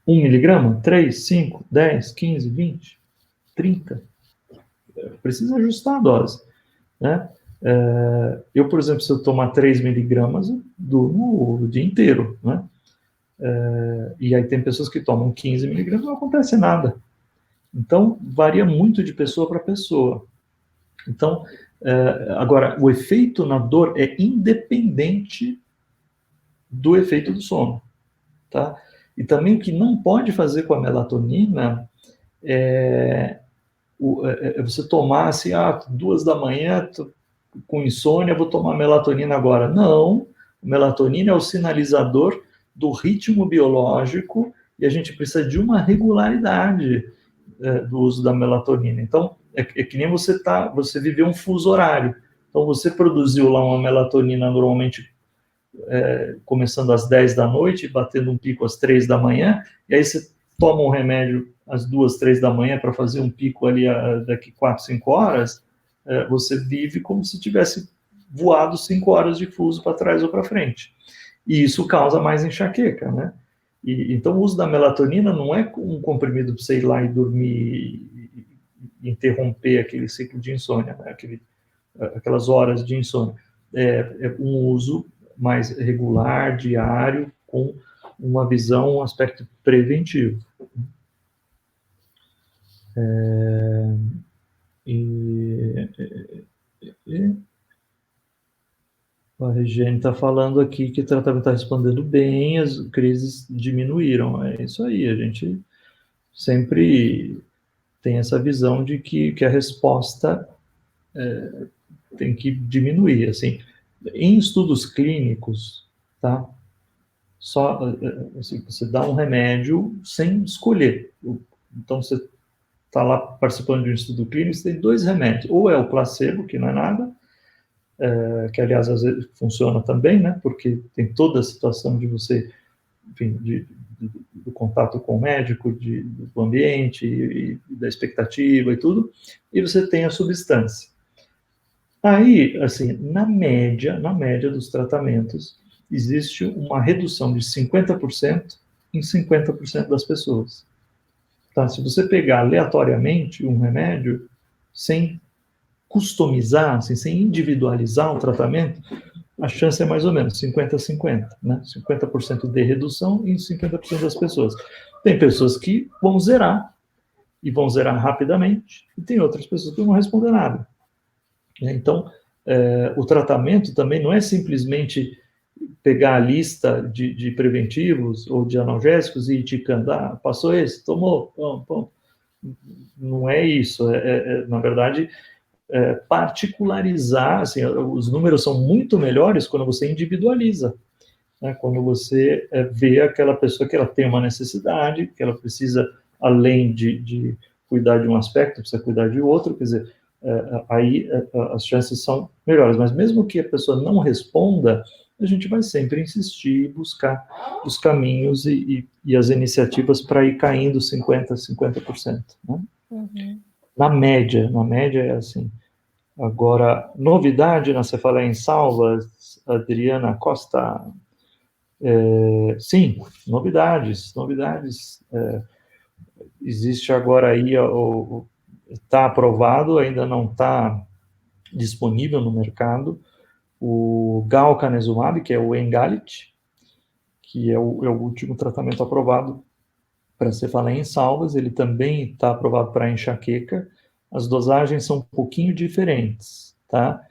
1 miligrama? 3, 5, 10, 15, 20, 30. Precisa ajustar a dose, né? Eu, por exemplo, se eu tomar 3 miligramas, eu durmo o dia inteiro, né? E aí tem pessoas que tomam 15 miligramas e não acontece nada. Então, varia muito de pessoa para pessoa. Então, agora, o efeito na dor é independente do efeito do sono, tá? E também o que não pode fazer com a melatonina é você tomar assim, 2 da manhã, com insônia, vou tomar melatonina agora. Não, melatonina é o sinalizador do ritmo biológico e a gente precisa de uma regularidade do uso da melatonina. Então, é que nem você viveu um fuso horário. Então, você produziu lá uma melatonina normalmente começando às 10 da noite, batendo um pico às 3 da manhã, e aí você toma um remédio às 2, 3 da manhã para fazer um pico ali daqui 4, 5 horas, você vive como se tivesse voado 5 horas de fuso para trás ou para frente. E isso causa mais enxaqueca, né? Então, o uso da melatonina não é um comprimido para você ir lá e dormir e interromper aquele ciclo de insônia, né? Aquelas horas de insônia. É um uso mais regular, diário, com uma visão, um aspecto preventivo. A Regiane está falando aqui que o tratamento está respondendo bem, as crises diminuíram. É isso aí, a gente sempre tem essa visão de que a resposta tem que diminuir. Assim, em estudos clínicos, tá? Só assim, você dá um remédio sem escolher. Então, você está lá participando de um estudo clínico, você tem 2 remédios. Ou é o placebo, que não é nada, que, aliás, às vezes funciona também, né? Porque tem toda a situação de você, enfim, do contato com o médico, do ambiente, e da expectativa e tudo, e você tem a substância. Aí, assim, na média dos tratamentos, existe uma redução de 50% em 50% das pessoas. Tá? Se você pegar aleatoriamente um remédio, sem customizar, assim, sem individualizar o tratamento, a chance é mais ou menos 50-50, né? 50% de redução em 50% das pessoas. Tem pessoas que vão zerar, e vão zerar rapidamente, e tem outras pessoas que não vão responder nada. Então, o tratamento também não é simplesmente pegar a lista de preventivos ou de analgésicos e ir ticando, passou esse, tomou, pum, pum. Não é isso, na verdade, particularizar, assim, os números são muito melhores quando você individualiza, né? Quando você vê aquela pessoa que ela tem uma necessidade, que ela precisa, além de cuidar de um aspecto, precisa cuidar de outro, quer dizer, aí as chances são melhores. Mas mesmo que a pessoa não responda, a gente vai sempre insistir, buscar os caminhos e as iniciativas para ir caindo 50%, né? Uhum. Na média é assim. Agora, novidade na Cefaleia em Salvas, Adriana Costa. Sim, novidades. Existe agora aí, está aprovado, ainda não está disponível no mercado, o Galcanezumab, que é o Engalit, que é o último tratamento aprovado para cefaleia em salvas. Ele também está aprovado para enxaqueca. As dosagens são um pouquinho diferentes, tá?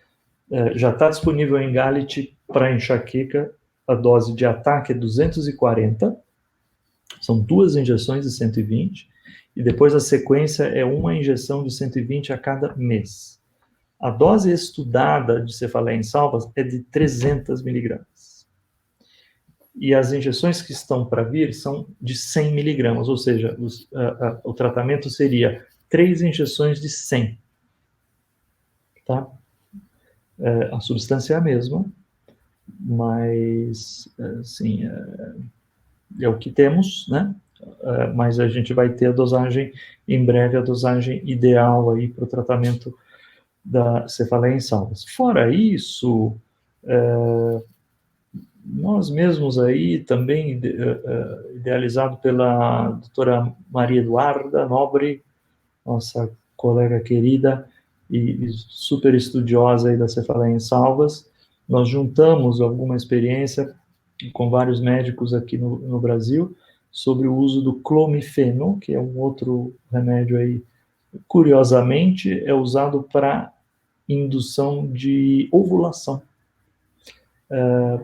Já está disponível o Engalit para enxaqueca, a dose de ataque é 240, são 2 injeções de 120, e depois a sequência é uma injeção de 120 a cada mês. A dose estudada de cefaleia em salvas é de 300 miligramas. E as injeções que estão para vir são de 100 miligramas, ou seja, o tratamento seria 3 injeções de 100. Tá? A substância é a mesma, mas, assim, é o que temos, né? Mas a gente vai ter a dosagem, em breve, a dosagem ideal aí para o tratamento da cefaleia em salvas. Fora isso, nós mesmos aí, também idealizado pela doutora Maria Eduarda Nobre, nossa colega querida e super estudiosa aí da cefaleia em salvas, nós juntamos alguma experiência com vários médicos aqui no Brasil sobre o uso do clomifeno, que é um outro remédio aí, curiosamente, é usado para indução de ovulação.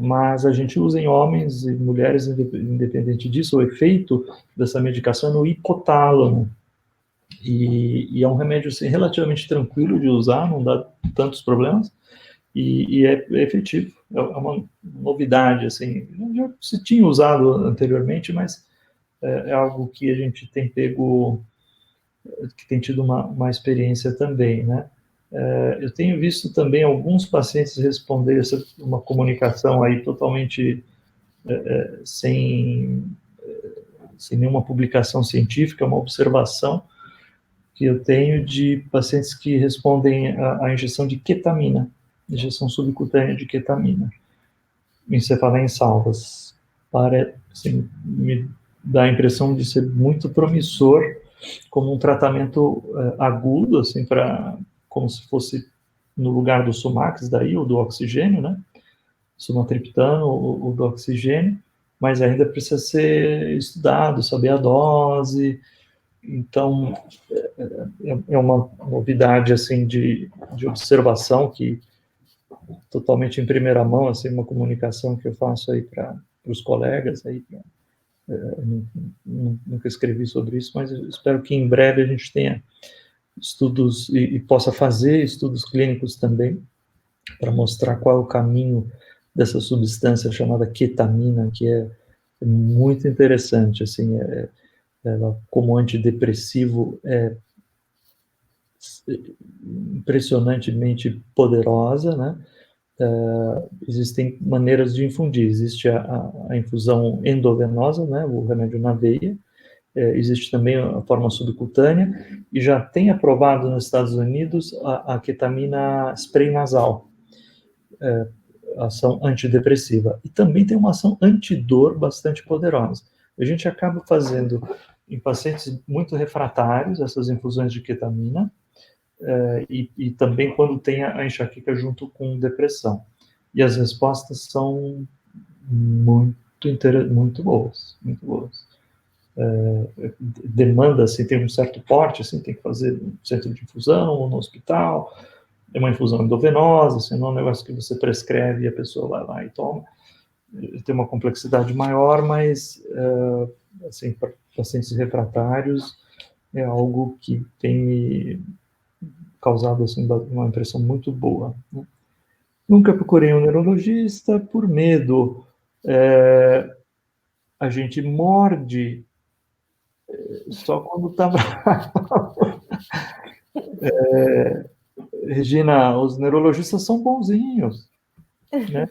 Mas a gente usa em homens e mulheres, independente disso, o efeito dessa medicação é no hipotálamo. E é um remédio assim, relativamente tranquilo de usar, não dá tantos problemas, e é efetivo. É uma novidade, assim, já se tinha usado anteriormente, mas é algo que a gente tem pego, que tem tido uma experiência também, né? Eu tenho visto também alguns pacientes responder uma comunicação aí totalmente sem, sem nenhuma publicação científica, uma observação que eu tenho de pacientes que respondem à injeção de ketamina, injeção subcutânea de ketamina, encefaleia em salvas. Assim, me dá a impressão de ser muito promissor como um tratamento agudo, assim, como se fosse no lugar do Sumax, daí, ou do oxigênio, né? Sumatriptano, o do oxigênio, mas ainda precisa ser estudado, saber a dose. Então, é uma novidade, assim, de observação que totalmente em primeira mão, assim, uma comunicação que eu faço aí para os colegas aí, nunca escrevi sobre isso, mas espero que em breve a gente tenha estudos e possa fazer estudos clínicos também para mostrar qual é o caminho dessa substância chamada ketamina, que é muito interessante, assim, ela como antidepressivo é impressionantemente poderosa, né? Existem maneiras de infundir, existe a infusão endovenosa, né, o remédio na veia, existe também a forma subcutânea, e já tem aprovado nos Estados Unidos a ketamina spray nasal, ação antidepressiva, e também tem uma ação antidor bastante poderosa. A gente acaba fazendo em pacientes muito refratários essas infusões de ketamina, e também quando tem a enxaqueca junto com depressão. E as respostas são muito boas, muito boas. Demanda, assim, tem um certo porte, assim, tem que fazer no centro de infusão ou no hospital, é uma infusão endovenosa, assim, não é um negócio que você prescreve e a pessoa vai lá e toma. tem uma complexidade maior, mas, assim, para pacientes refratários, é algo que tem me causado, assim, uma impressão muito boa, né? Nunca procurei um neurologista por medo. A gente morde só quando está bravo. Regina, os neurologistas são bonzinhos, né?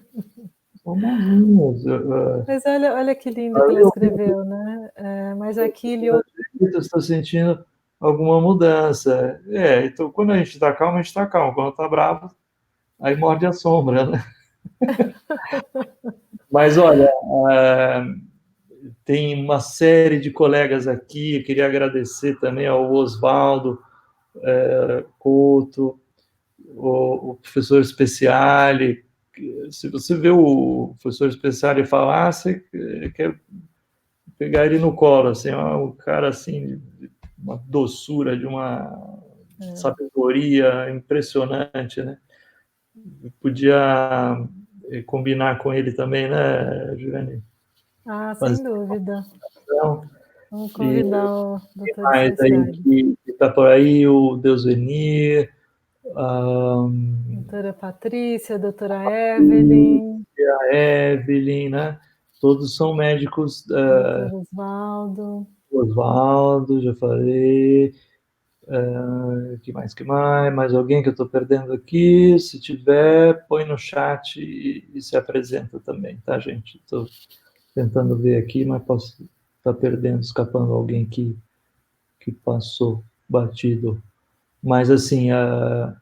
São bonzinhos. Mas olha que lindo que ela escreveu, né? Mas aquilo... Estou sentindo alguma mudança. Então, quando a gente está calmo, a gente está calmo. Quando está bravo, aí morde a sombra, né? Mas, olha, tem uma série de colegas aqui. Eu queria agradecer também ao Oswaldo Couto, o professor Speciale. Se você vê o professor Speciale falar, você quer pegar ele no colo, assim, um cara assim, de uma doçura, de uma sabedoria impressionante, né? Eu podia combinar com ele também, né, Juliane? Sem dúvida. Então, Vamos e convidar o doutor mais aí Speciale. que está por aí, o Deus Venir, a Doutora Patrícia, doutora Evelyn, Evelyn, né? Todos são médicos. doutor Osvaldo. Oswaldo, já falei. Que mais? Que mais? Mais alguém que eu estou perdendo aqui? Se tiver, põe no chat e se apresenta também, tá, gente? Estou tentando ver aqui, mas posso estar perdendo, escapando alguém que passou batido. Mas, assim, a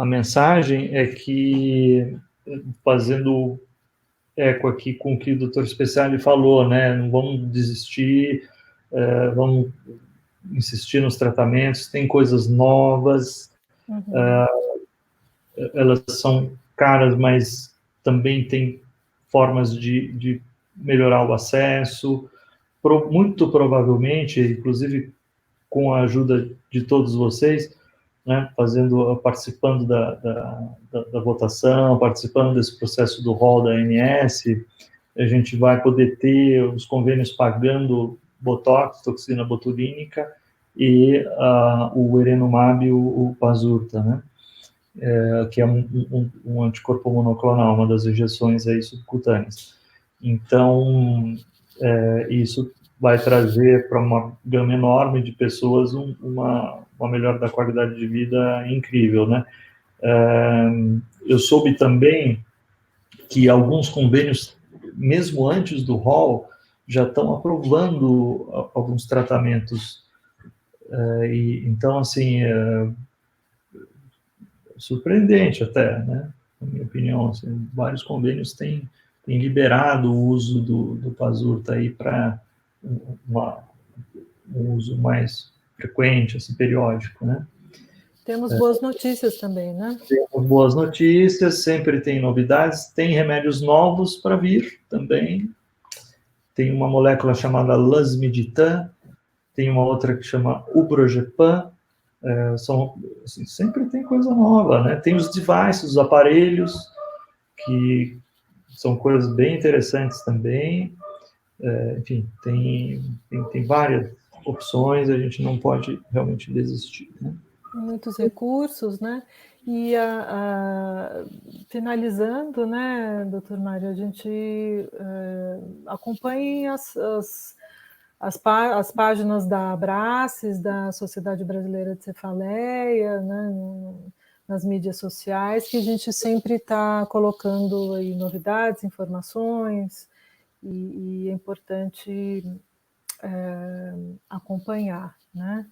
mensagem é que, fazendo eco aqui com o que o doutor Speciale falou, né? Não vamos desistir, vamos insistir nos tratamentos, tem coisas novas, elas são caras, mas também tem formas de melhorar o acesso. Muito provavelmente, inclusive com a ajuda de todos vocês, né, participando da votação, participando desse processo do rol da ANS, a gente vai poder ter os convênios pagando Botox, toxina botulínica, e o Erenumab e o Pazurta, né? Que é um anticorpo monoclonal, uma das injeções aí subcutâneas. Então, isso vai trazer para uma gama enorme de pessoas uma melhora da qualidade de vida incrível, né? Eu soube também que alguns convênios, mesmo antes do rol, já estão aprovando alguns tratamentos. Então, assim, surpreendente até, né? Na minha opinião, assim, vários convênios têm liberado o uso do Pazurta aí para um uso mais frequente, assim, periódico, né? Temos boas notícias também, né? Temos boas notícias, sempre tem novidades, tem remédios novos para vir também. Tem uma molécula chamada lasmiditan, tem uma outra que chama ubrogepam. Assim, sempre tem coisa nova, né? Tem os devices, os aparelhos, que são coisas bem interessantes também. Enfim, tem várias opções, a gente não pode realmente desistir, né? Muitos recursos, né? E finalizando, né, doutor Mário, a gente acompanhe as páginas da Abraces, da Sociedade Brasileira de Cefaleia, né, nas mídias sociais, que a gente sempre está colocando aí novidades, informações, e é importante acompanhar, né?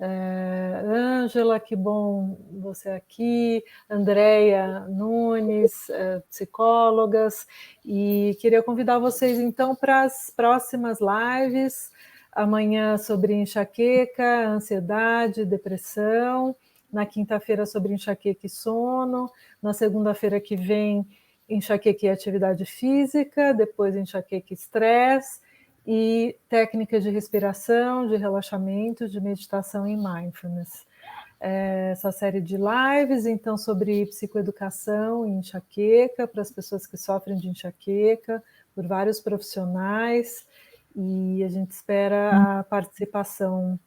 Ângela, que bom você aqui, Andréia Nunes, psicólogas, e queria convidar vocês então para as próximas lives, amanhã sobre enxaqueca, ansiedade, depressão, na quinta-feira sobre enxaqueca e sono, na segunda-feira que vem enxaqueca e atividade física, depois enxaqueca e estresse, e técnicas de respiração, de relaxamento, de meditação e mindfulness. essa série de lives, então, sobre psicoeducação e enxaqueca, para as pessoas que sofrem de enxaqueca, por vários profissionais, e a gente espera a participação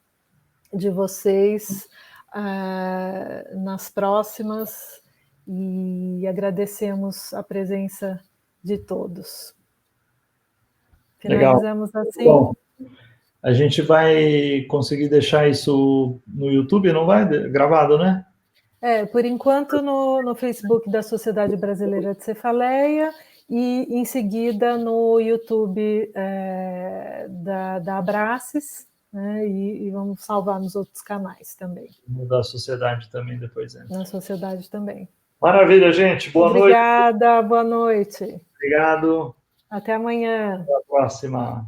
de vocês nas próximas, e agradecemos a presença de todos. Finalizamos Legal. assim. Bom, a gente vai conseguir deixar isso no YouTube, não vai? Gravado, né? Por enquanto no Facebook da Sociedade Brasileira de Cefaleia, e em seguida no YouTube da Abraces, né? E vamos salvar nos outros canais também. Da sociedade também depois entra. Na sociedade também. Maravilha, gente. Boa noite. Obrigada, boa noite. Obrigado. Até amanhã. Até a próxima.